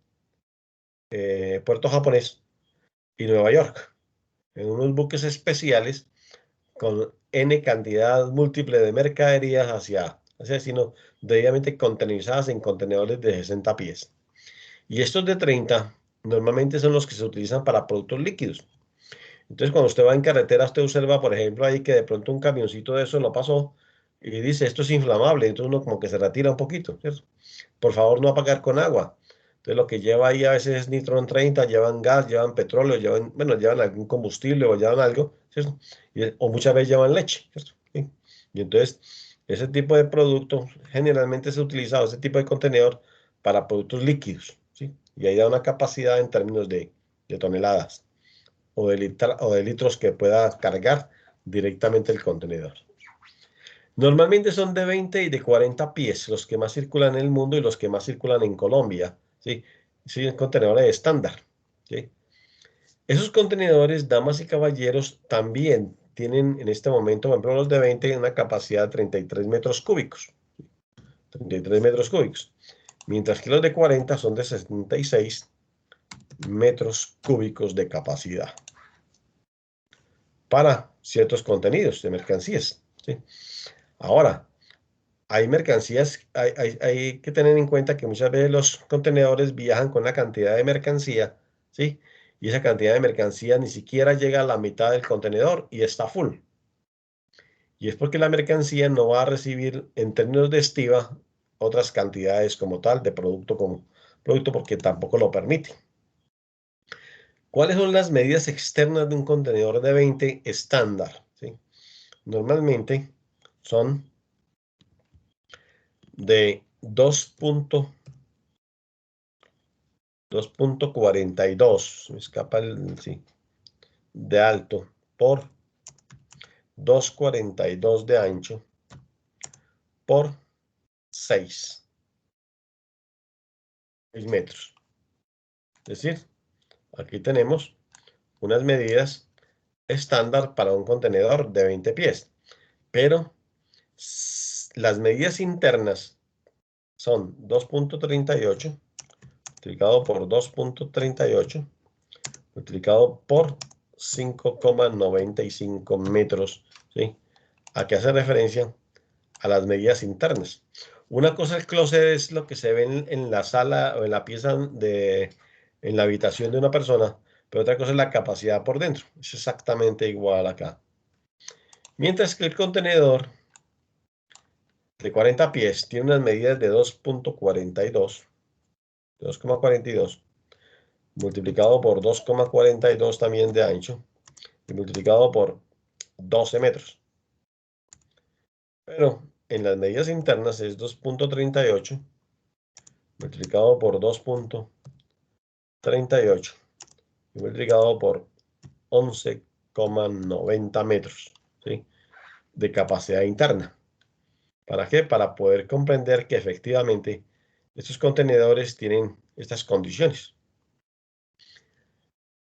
Puerto Japonés y Nueva York, en unos buques especiales con N cantidad múltiple de mercaderías hacia destino, debidamente contenerizadas en contenedores de 60 pies. Y estos de 30 normalmente son los que se utilizan para productos líquidos. Entonces, cuando usted va en carretera, usted observa, por ejemplo, ahí que de pronto un camioncito de eso lo pasó y dice, esto es inflamable, entonces uno como que se retira un poquito, ¿cierto? Por favor, no apagar con agua. Entonces, lo que lleva ahí a veces es Nitron 30, llevan gas, llevan petróleo, llevan, bueno, llevan algún combustible o llevan algo, ¿cierto? O muchas veces llevan leche, ¿cierto? ¿Sí? Y entonces, ese tipo de producto generalmente se utiliza, ese tipo de contenedor, para productos líquidos, ¿sí? Y ahí da una capacidad en términos de toneladas o de litros que pueda cargar directamente el contenedor. Normalmente son de 20 y de 40 pies los que más circulan en el mundo y los que más circulan en Colombia, ¿sí? Sí, contenedores estándar, ¿sí? Esos contenedores, damas y caballeros, también tienen en este momento, por ejemplo, los de 20, una capacidad de 33 metros cúbicos. 33 metros cúbicos. Mientras que los de 40 son de 66 metros cúbicos de capacidad para ciertos contenidos de mercancías, ¿sí? Ahora, hay mercancías, hay que tener en cuenta que muchas veces los contenedores viajan con una cantidad de mercancía, ¿sí? Y esa cantidad de mercancía ni siquiera llega a la mitad del contenedor y está full. Y es porque la mercancía no va a recibir, en términos de estiva, otras cantidades como tal de producto porque tampoco lo permite. ¿Cuáles son las medidas externas de un contenedor de 20 estándar? ¿Sí? Normalmente son de 2.42, me escapa sí, de alto por 2.42 de ancho por 6 metros. Es decir, aquí tenemos unas medidas estándar para un contenedor de 20 pies, pero las medidas internas son 2.38 multiplicado por 2.38 multiplicado por 5,95 metros, ¿sí? ¿A qué hace referencia? A las medidas internas. Una cosa, el closet es lo que se ve en la sala o en la pieza en la habitación de una persona, pero otra cosa es la capacidad por dentro. Es exactamente igual acá. Mientras que el contenedor de 40 pies tiene unas medidas de 2.42, 2,42, multiplicado por 2,42 también de ancho, y multiplicado por 12 metros. Pero en las medidas internas es 2.38 multiplicado por 2.38 y multiplicado por 11,90 metros, ¿sí? De capacidad interna. ¿Para qué? Para poder comprender que efectivamente estos contenedores tienen estas condiciones.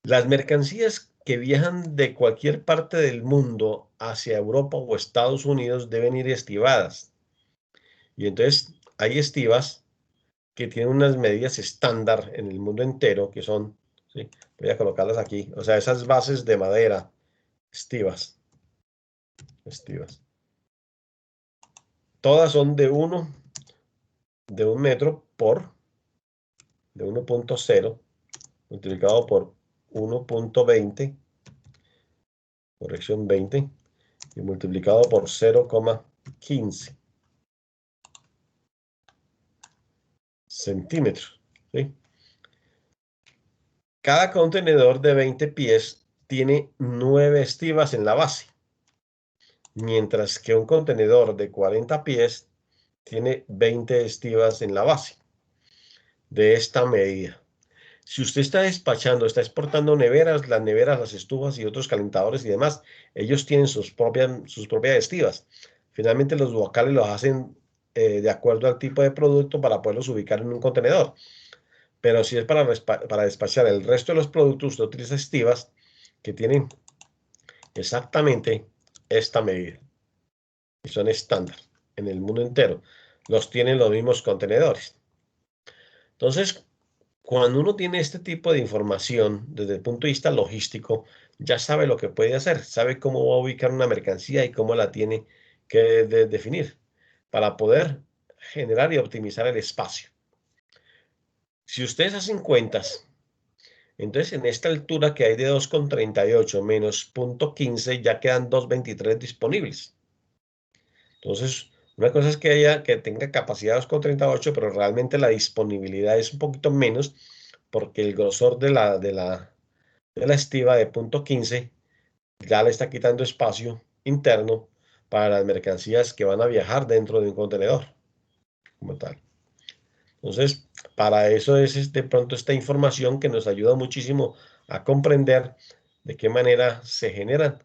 Las mercancías que viajan de cualquier parte del mundo hacia Europa o Estados Unidos deben ir estivadas. Y entonces hay estivas que tienen unas medidas estándar en el mundo entero, que son, ¿sí? Voy a colocarlas aquí, o sea, esas bases de madera estivas. Todas son de 1 metro por, de 1.0 multiplicado por 1.20, corrección 20, y multiplicado por 0,15 centímetros, ¿sí? Cada contenedor de 20 pies tiene 9 estivas en la base, mientras que un contenedor de 40 pies tiene 20 estivas en la base. De esta medida. Si usted está despachando, está exportando neveras, las neveras, las estufas y otros calentadores y demás, ellos tienen sus propias estivas. Finalmente los locales los hacen de acuerdo al tipo de producto para poderlos ubicar en un contenedor. Pero si es para despachar el resto de los productos, usted utiliza estivas que tienen exactamente esta medida. Y son estándar en el mundo entero. Los tienen los mismos contenedores. Entonces, cuando uno tiene este tipo de información desde el punto de vista logístico, ya sabe lo que puede hacer, sabe cómo va a ubicar una mercancía y cómo la tiene que definir para poder generar y optimizar el espacio. Si ustedes hacen cuentas, entonces en esta altura que hay de 2,38 menos 0,15 ya quedan 2,23 disponibles. Entonces, una cosa es que tenga capacidad 2,38, pero realmente la disponibilidad es un poquito menos porque el grosor de la estiva de 0,15 ya le está quitando espacio interno para las mercancías que van a viajar dentro de un contenedor, como tal. Entonces, para eso es de pronto esta información que nos ayuda muchísimo a comprender de qué manera se generan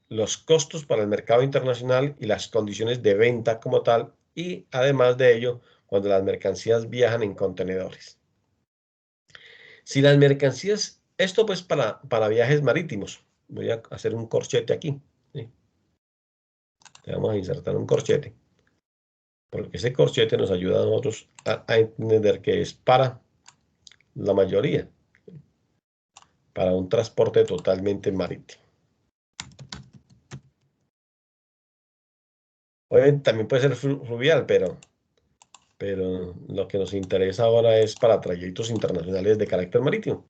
los costos para el mercado internacional y las condiciones de venta como tal, y además de ello, cuando las mercancías viajan en contenedores. Si las mercancías, esto pues para viajes marítimos, voy a hacer un corchete aquí, ¿sí? Vamos a insertar un corchete, porque ese corchete nos ayuda a nosotros a entender que es para la mayoría, para un transporte totalmente marítimo. Obviamente también puede ser fluvial, pero lo que nos interesa ahora es para trayectos internacionales de carácter marítimo,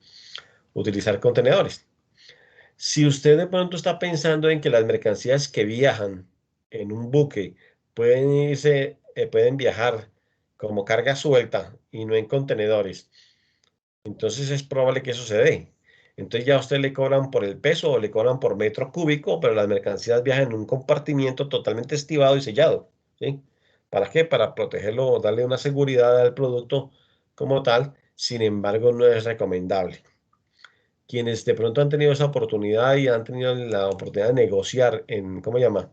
utilizar contenedores. Si usted de pronto está pensando en que las mercancías que viajan en un buque pueden viajar como carga suelta y no en contenedores, entonces es probable que eso se dé. Entonces ya a usted le cobran por el peso o le cobran por metro cúbico, pero las mercancías viajan en un compartimiento totalmente estivado y sellado, ¿sí? ¿Para qué? Para protegerlo o darle una seguridad al producto como tal. Sin embargo, no es recomendable. Quienes de pronto han tenido esa oportunidad y han tenido la oportunidad de negociar en, ¿cómo se llama?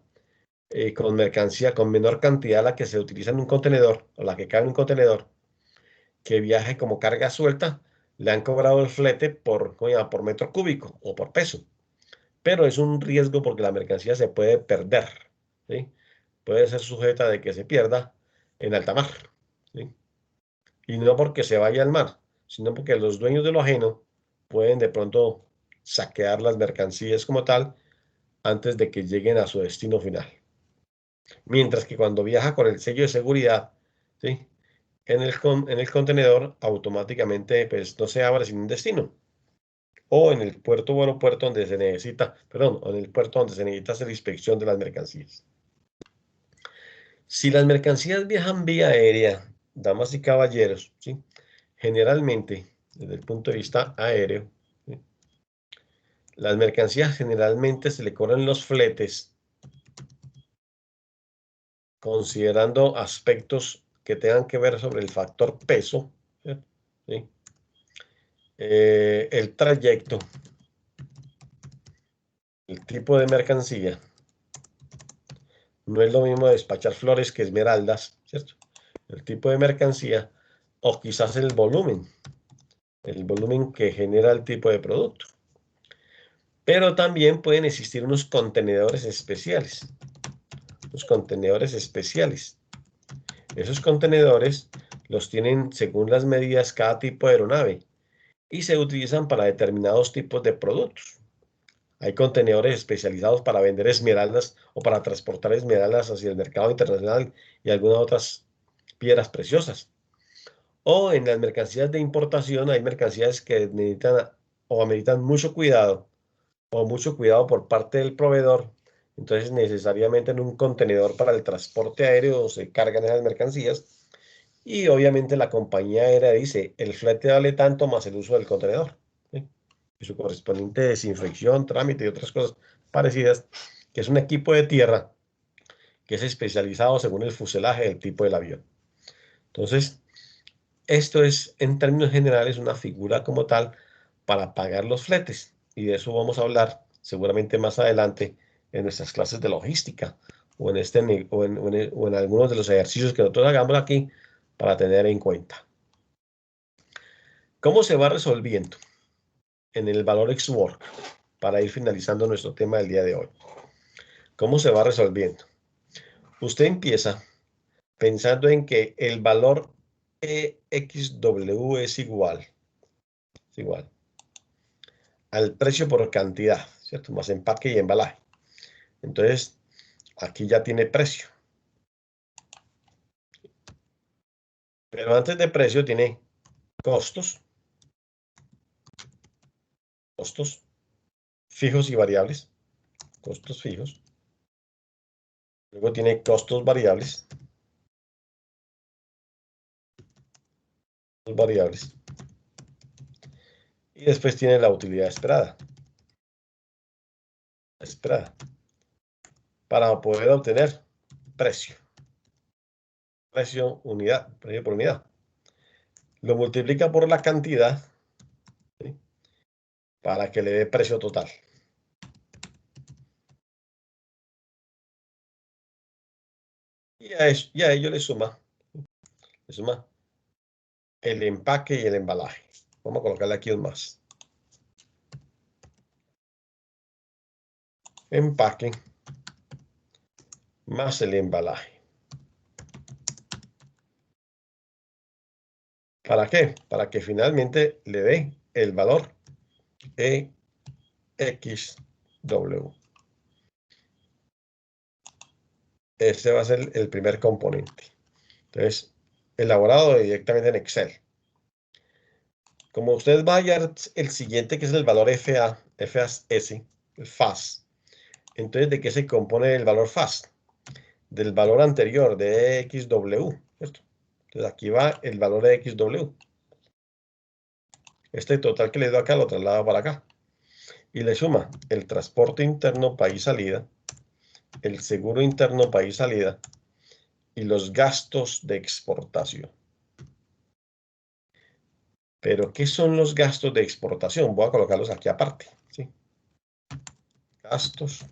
Con mercancía, con menor cantidad la que se utiliza en un contenedor o la que cae en un contenedor, que viaje como carga suelta, le han cobrado el flete ¿cómo se llama? Por metro cúbico o por peso. Pero es un riesgo porque la mercancía se puede perder, ¿sí? Puede ser sujeta de que se pierda en alta mar, ¿sí? Y no porque se vaya al mar, sino porque los dueños de lo ajeno pueden de pronto saquear las mercancías como tal antes de que lleguen a su destino final. Mientras que cuando viaja con el sello de seguridad, ¿sí? En el contenedor automáticamente pues, no se abre sin un destino. O en el puerto o aeropuerto donde se necesita, perdón, o en el puerto donde se necesita hacer inspección de las mercancías. Si las mercancías viajan vía aérea, damas y caballeros, ¿sí? Generalmente, desde el punto de vista aéreo, ¿sí? Las mercancías generalmente se le cobran los fletes considerando aspectos que tengan que ver sobre el factor peso, ¿sí? El trayecto, el tipo de mercancía. No es lo mismo despachar flores que esmeraldas, ¿cierto? El tipo de mercancía o quizás el volumen que genera el tipo de producto. Pero también pueden existir unos contenedores especiales. Esos contenedores los tienen según las medidas cada tipo de aeronave y se utilizan para determinados tipos de productos. Hay contenedores especializados para vender esmeraldas o para transportar esmeraldas hacia el mercado internacional y algunas otras piedras preciosas. O en las mercancías de importación hay mercancías que necesitan o ameritan mucho cuidado por parte del proveedor. Entonces necesariamente en un contenedor para el transporte aéreo se cargan esas mercancías Y obviamente la compañía aérea dice, el flete vale tanto más el uso del contenedor, ¿sí? Y su correspondiente desinfección, trámite y otras cosas parecidas, que es un equipo de tierra que es especializado según el fuselaje del tipo del avión. Entonces, esto es, en términos generales, una figura como tal para pagar los fletes. Y de eso vamos a hablar seguramente más adelante en nuestras clases de logística o en algunos de los ejercicios que nosotros hagamos aquí para tener en cuenta. ¿Cómo se va resolviendo en el valor ex-work para ir finalizando nuestro tema del día de hoy? ¿Cómo se va resolviendo? Usted empieza pensando en que el valor EXW es igual al precio por cantidad, ¿cierto? Más empaque y embalaje. Entonces, aquí ya tiene precio. Pero antes de precio tiene costos fijos y variables, costos fijos. Luego tiene costos variables, y después tiene la utilidad esperada, para poder obtener precio por unidad. Lo multiplica por la cantidad, ¿sí? Para que le dé precio total. Y a ello le suma el empaque y el embalaje. Vamos a colocarle aquí un más. Empaque más el embalaje. ¿Para qué? Para que finalmente le dé el valor EXW. Este va a ser el primer componente. Entonces, elaborado directamente en Excel. Como usted va a hallar el siguiente, que es el valor FAS, el FAS. Entonces, ¿de qué se compone el valor FAS? Del valor anterior, de EXW, ¿cierto? Entonces, aquí va el valor de EXW. Este total que le doy acá lo traslado para acá. Y le suma el transporte interno país-salida, el seguro interno país-salida y los gastos de exportación. Pero, ¿qué son los gastos de exportación? Voy a colocarlos aquí aparte, ¿sí? Gastos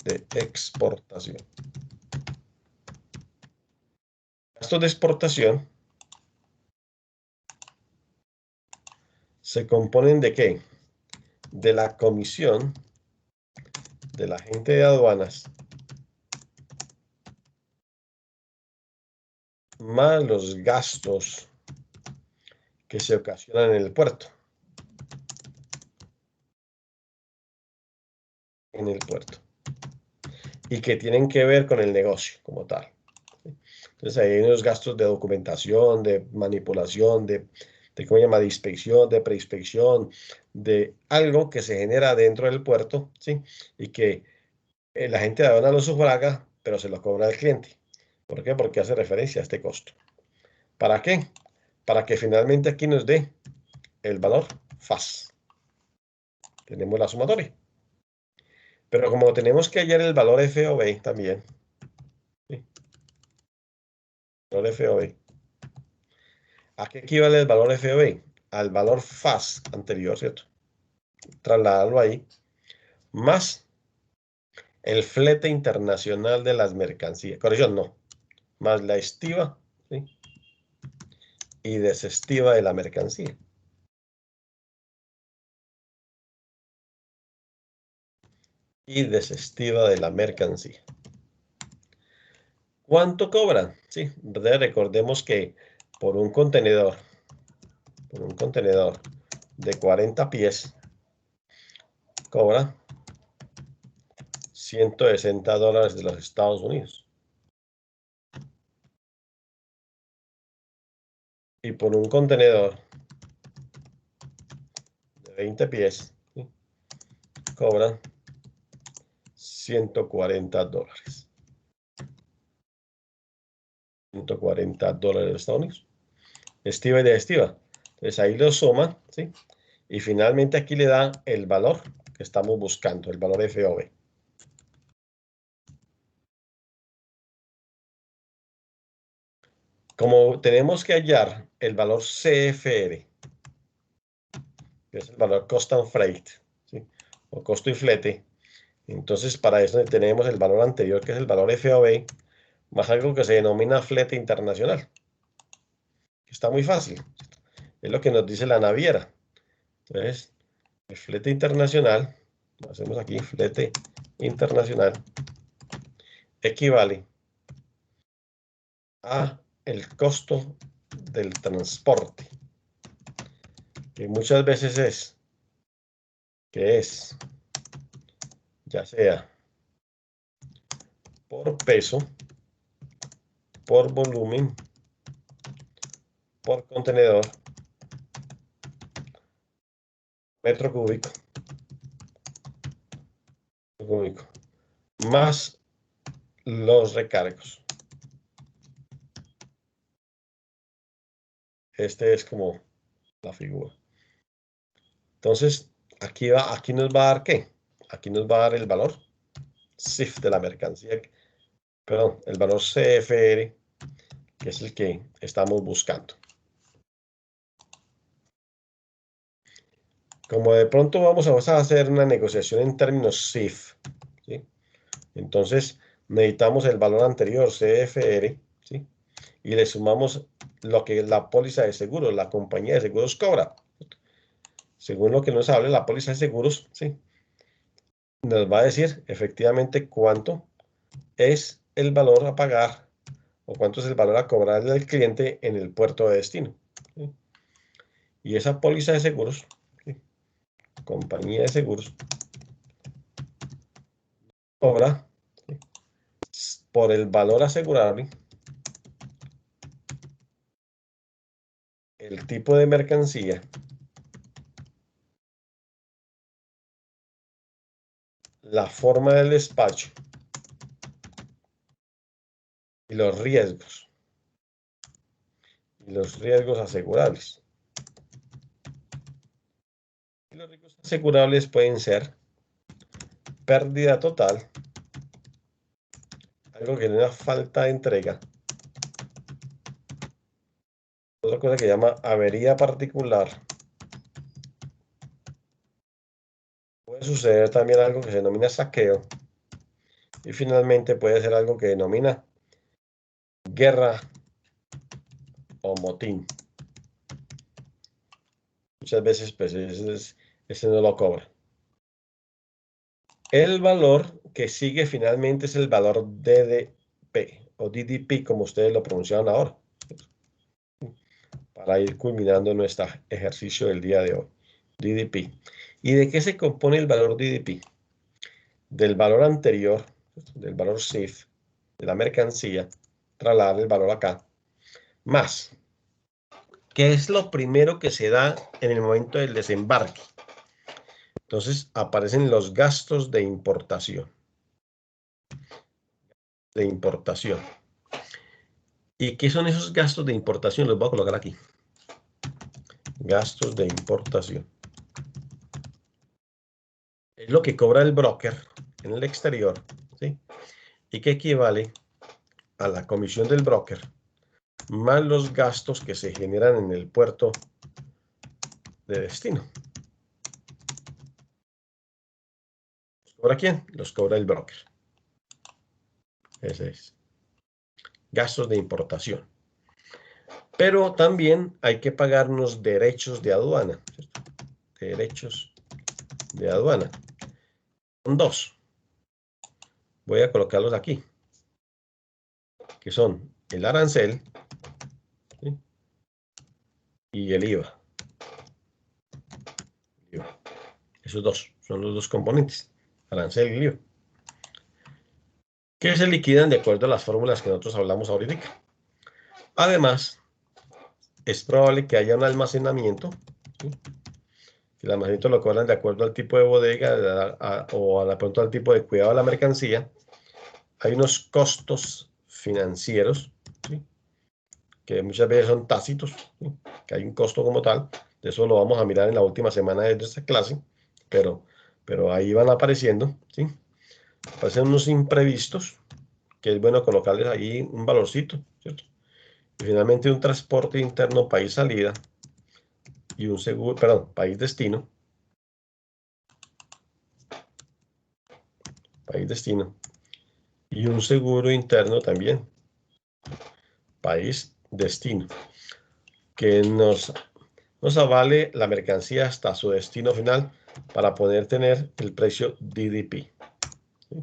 de exportación. Gastos de exportación se componen ¿de qué? De la comisión del agente de aduanas más los gastos que se ocasionan en el puerto. Y que tienen que ver con el negocio como tal. Entonces ahí hay unos gastos de documentación, de manipulación, de ¿cómo se llama? De inspección, de preinspección, de algo que se genera dentro del puerto, ¿sí? Y que la gente de aduana lo sufraga, pero se lo cobra al cliente. ¿Por qué? Porque hace referencia a este costo. ¿Para qué? Para que finalmente aquí nos dé el valor FAS. Tenemos la sumatoria. Pero como tenemos que hallar el valor FOB también, ¿sí? Valor FOB. ¿A qué equivale el valor FOB? Al valor FAS anterior, ¿cierto? Trasladarlo ahí, más el flete internacional de las mercancías. Corrección, no. Más la estiva, ¿sí? Y desestiva de la mercancía. ¿Cuánto cobran? Sí, recordemos que por un contenedor de 40 pies, cobra $160 de los Estados Unidos. Y por un contenedor de 20 pies, ¿sí? Cobran $140. $140 de Estados Unidos. estiva y de estiva. Entonces ahí lo suma, ¿sí? Y finalmente aquí le da el valor que estamos buscando, el valor FOB. Como tenemos que hallar el valor CFR, que es el valor Cost and Freight, ¿sí? O costo y flete, entonces para eso tenemos el valor anterior, que es el valor FOB, más algo que se denomina flete internacional. Está muy fácil. Es lo que nos dice la naviera. Entonces, el flete internacional, lo hacemos aquí, flete internacional, equivale a el costo del transporte, que muchas veces es, ya sea por peso, por volumen, por contenedor, metro cúbico, más los recargos. Este es como la figura. Entonces, aquí nos va a dar ¿qué? Aquí nos va a dar el valor CIF de la mercancía, perdón, el valor CFR, que es el que estamos buscando. Como de pronto vamos a hacer una negociación en términos CIF, ¿sí? Entonces necesitamos el valor anterior, CFR, ¿sí? Y le sumamos lo que la póliza de seguros, la compañía de seguros cobra. Según lo que nos hable la póliza de seguros, ¿sí? Nos va a decir efectivamente cuánto es el valor a pagar o cuánto es el valor a cobrarle al cliente en el puerto de destino, ¿sí? Y esa póliza de seguros, ¿sí? Compañía de seguros, cobra, ¿sí? Por el valor asegurable, el tipo de mercancía, la forma del despacho y los riesgos asegurables. Y los riesgos asegurables pueden ser pérdida total, algo que no es falta de entrega, otra cosa que se llama avería particular. Puede suceder también algo que se denomina saqueo. Y finalmente puede ser algo que denomina guerra o motín. Muchas veces pues ese no lo cobra. El valor que sigue finalmente es el valor DDP o DDP, como ustedes lo pronunciaban ahora, para ir culminando nuestro ejercicio del día de hoy. DDP. ¿Y de qué se compone el valor DDP? Del valor anterior, del valor CIF, de la mercancía, trasladar el valor acá, más, ¿qué es lo primero que se da en el momento del desembarque? Entonces aparecen los gastos de importación. ¿Y qué son esos gastos de importación? Los voy a colocar aquí. Gastos de importación. Es lo que cobra el broker en el exterior, ¿sí? Y que equivale a la comisión del broker más los gastos que se generan en el puerto de destino. ¿Los cobra quién? Los cobra el broker. Ese es. Gastos de importación. Pero también hay que pagar unos derechos de aduana, ¿cierto? Derechos de aduana. Son dos. Voy a colocarlos aquí, que son el arancel, ¿sí? Y el IVA. Esos dos son los dos componentes, arancel y IVA, que se liquidan de acuerdo a las fórmulas que nosotros hablamos ahorita. Además, es probable que haya un almacenamiento, ¿sí? El almacenamiento lo cobran de acuerdo al tipo de bodega o a la pronto al tipo de cuidado de la mercancía. Hay unos costos financieros, ¿sí? que muchas veces son tácitos, ¿sí? Que hay un costo como tal. De eso lo vamos a mirar en la última semana de esta clase, pero ahí van apareciendo, ¿sí? Aparecen unos imprevistos, que es bueno colocarles ahí un valorcito, ¿cierto? Y finalmente un transporte interno país salida y un seguro, perdón, país destino. País destino. Y un seguro interno también. País destino. Que nos avale la mercancía hasta su destino final para poder tener el precio DDP. ¿Sí?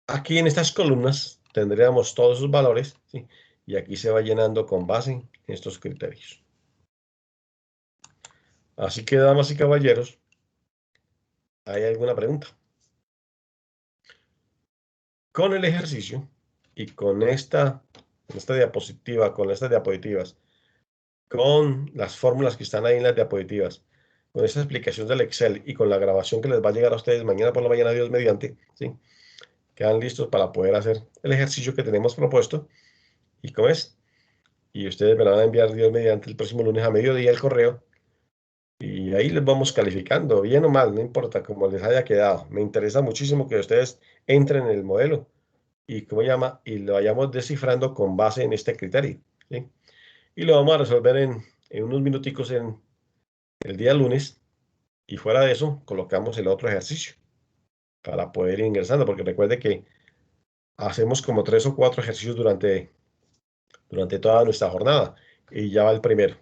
Aquí en estas columnas tendríamos todos sus valores, ¿sí? Y aquí se va llenando con base en estos criterios. Así que, damas y caballeros, ¿hay alguna pregunta? Con el ejercicio y con esta diapositiva, con estas diapositivas, con las fórmulas que están ahí en las diapositivas, con esa explicación del Excel y con la grabación que les va a llegar a ustedes mañana por la mañana, Dios mediante, ¿sí? Quedan listos para poder hacer el ejercicio que tenemos propuesto. ¿Y cómo es? Y ustedes me la van a enviar, Dios mediante, el próximo lunes a mediodía el correo. Y ahí les vamos calificando, bien o mal, no importa cómo les haya quedado. Me interesa muchísimo que ustedes entren en el modelo y, ¿cómo llama? Y lo vayamos descifrando con base en este criterio, ¿sí? Y lo vamos a resolver en unos minuticos en el día lunes. Y fuera de eso, colocamos el otro ejercicio para poder ir ingresando, porque recuerde que hacemos como 3 o 4 ejercicios durante toda nuestra jornada y ya va el primero.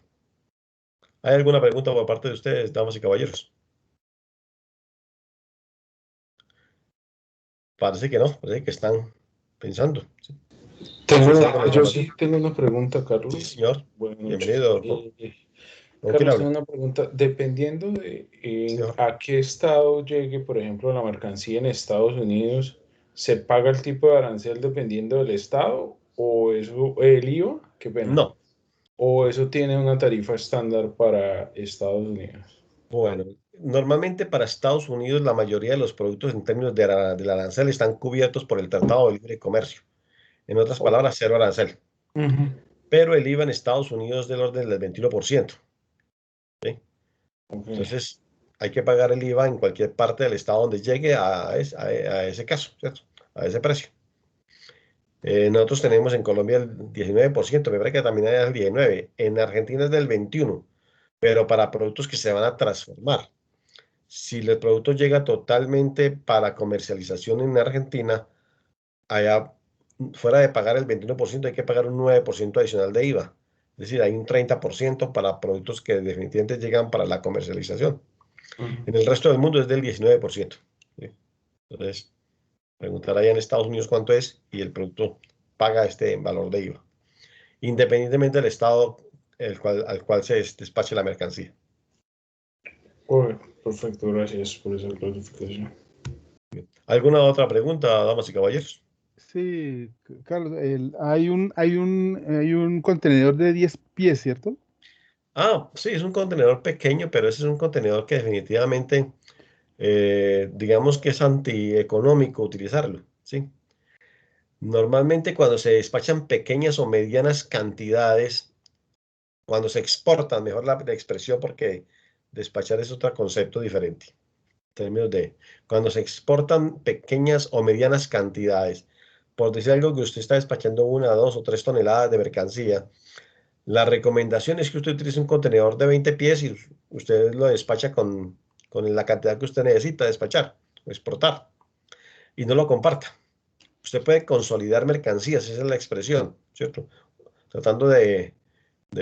¿Hay alguna pregunta por parte de ustedes, damas y caballeros? Parece que no, parece que están pensando, ¿sí? Yo sí tengo una pregunta, Carlos. Sí, señor. Buenas noches. Bienvenido. Carlos, tengo una pregunta. Dependiendo de a qué estado llegue, por ejemplo, la mercancía en Estados Unidos, ¿se paga el tipo de arancel dependiendo del estado? ¿O eso, el IVA? Qué pena. No. ¿O eso tiene una tarifa estándar para Estados Unidos? Bueno, normalmente para Estados Unidos la mayoría de los productos en términos del arancel están cubiertos por el Tratado de Libre Comercio. En otras palabras, cero arancel. Pero el IVA en Estados Unidos es del orden del 21%. ¿Sí? Entonces, hay que pagar el IVA en cualquier parte del estado donde llegue a ese caso, ¿cierto? A ese precio. Nosotros tenemos en Colombia el 19%, me parece que también hay el 19%. En Argentina es del 21%, pero para productos que se van a transformar. Si el producto llega totalmente para comercialización en Argentina, allá fuera de pagar el 21%, hay que pagar un 9% adicional de IVA. Es decir, hay un 30% para productos que definitivamente llegan para la comercialización. En el resto del mundo es del 19%. ¿Sí? Entonces, preguntar allá en Estados Unidos cuánto es y el producto paga este valor de IVA, independientemente del estado al cual se despache la mercancía. Perfecto, gracias por esa clarificación. ¿Alguna otra pregunta, damas y caballeros? Sí, Carlos, hay un contenedor de 10 pies, ¿cierto? Sí, es un contenedor pequeño, pero ese es un contenedor que definitivamente, digamos que es antieconómico utilizarlo, ¿sí? Normalmente cuando se despachan pequeñas o medianas cantidades, cuando se exportan, mejor la expresión, porque despachar es otro concepto diferente. En términos de cuando se exportan pequeñas o medianas cantidades, por decir algo que usted está despachando 1, 2 o 3 toneladas de mercancía, la recomendación es que usted utilice un contenedor de 20 pies y usted lo despacha con la cantidad que usted necesita despachar o exportar y no lo comparta. Usted puede consolidar mercancías, esa es la expresión, ¿cierto? Tratando de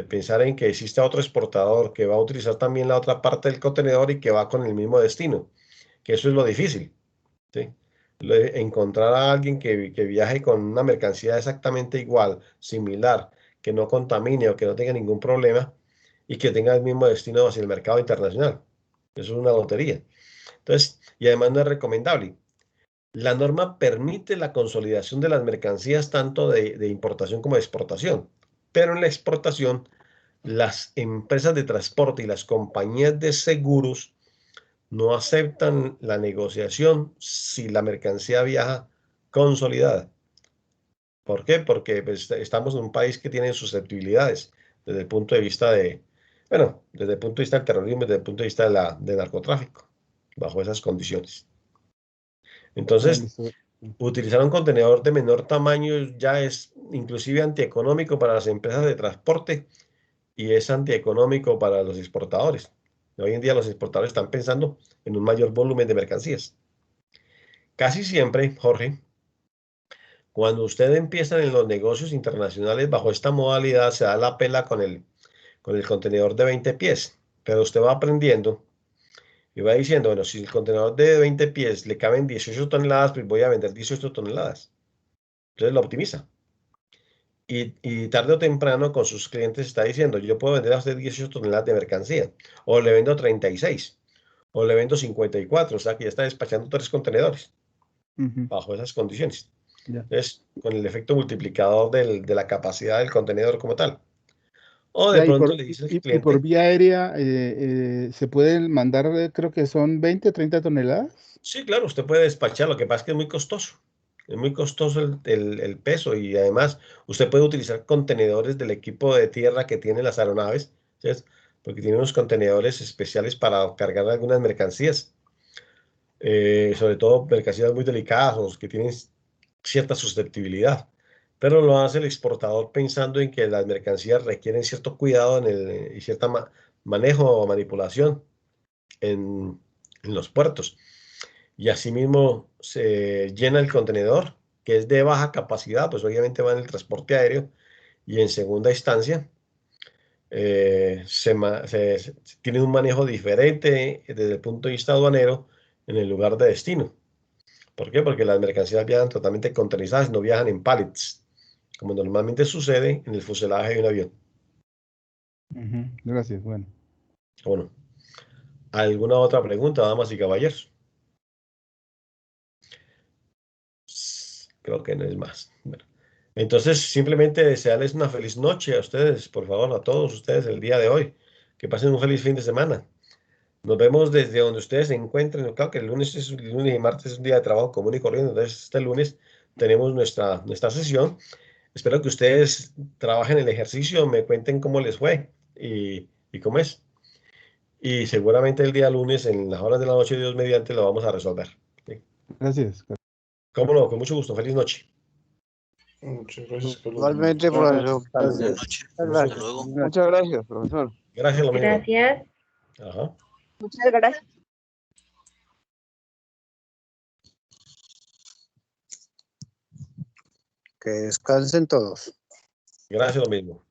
pensar en que existe otro exportador que va a utilizar también la otra parte del contenedor y que va con el mismo destino, que eso es lo difícil, ¿sí? Encontrar a alguien que viaje con una mercancía exactamente igual, similar, que no contamine o que no tenga ningún problema y que tenga el mismo destino hacia el mercado internacional. Eso es una lotería. Entonces, y además no es recomendable. La norma permite la consolidación de las mercancías tanto de importación como de exportación, pero en la exportación las empresas de transporte y las compañías de seguros no aceptan la negociación si la mercancía viaja consolidada. ¿Por qué? Porque pues, estamos en un país que tiene susceptibilidades desde el punto de vista de, bueno, desde el punto de vista del terrorismo, desde el punto de vista del narcotráfico, bajo esas condiciones. Entonces, Listo. utilizar un contenedor de menor tamaño ya es inclusive antieconómico para las empresas de transporte y es antieconómico para los exportadores. Hoy en día los exportadores están pensando en un mayor volumen de mercancías. Casi siempre, Jorge, cuando usted empieza en los negocios internacionales bajo esta modalidad, se da la pela con el contenedor de 20 pies, pero usted va aprendiendo y va diciendo, bueno, si el contenedor de 20 pies le caben 18 toneladas, pues voy a vender 18 toneladas. Entonces lo optimiza. Y tarde o temprano con sus clientes está diciendo, yo puedo vender a usted 18 toneladas de mercancía, o le vendo 36, o le vendo 54, o sea que ya está despachando 3 contenedores bajo esas condiciones. Ya. Entonces, con el efecto multiplicador de la capacidad del contenedor como tal. O de Ya, pronto le dice al y por cliente, vía aérea se pueden mandar, creo que son 20, 30 toneladas. sí, claro, usted puede despachar, lo que pasa es que es muy costoso. Es muy costoso el peso y además usted puede utilizar contenedores del equipo de tierra que tienen las aeronaves, ¿sí? Porque tienen unos contenedores especiales para cargar algunas mercancías, sobre todo mercancías muy delicadas o que tienen cierta susceptibilidad. Pero lo hace el exportador pensando en que las mercancías requieren cierto cuidado y cierto manejo o manipulación en los puertos. Y asimismo se llena el contenedor, que es de baja capacidad, pues obviamente va en el transporte aéreo y en segunda instancia tiene un manejo diferente desde el punto de vista aduanero en el lugar de destino. ¿Por qué? Porque las mercancías viajan totalmente containerizadas, no viajan en pallets, como normalmente sucede en el fuselaje de un avión. Gracias, bueno. Bueno, ¿alguna otra pregunta, damas y caballeros? Creo que no es más. Bueno, entonces, simplemente desearles una feliz noche a ustedes, por favor, a todos ustedes el día de hoy. Que pasen un feliz fin de semana. Nos vemos desde donde ustedes se encuentren. Claro que el lunes y martes es un día de trabajo común y corriente. Entonces, este lunes tenemos nuestra sesión. Espero que ustedes trabajen el ejercicio, me cuenten cómo les fue y cómo es. Y seguramente el día lunes, en las horas de la noche, Dios mediante, lo vamos a resolver. ¿Sí? Gracias. Cómo no, con mucho gusto. Feliz noche. Muchas gracias, Carlos. Igualmente, profesor. Buenas Gracias. noches. Muchas Hasta gracias. luego. Muchas gracias, profesor. Gracias, lo mismo. Gracias. Ajá. Muchas gracias. Que descansen todos. Gracias, lo mismo.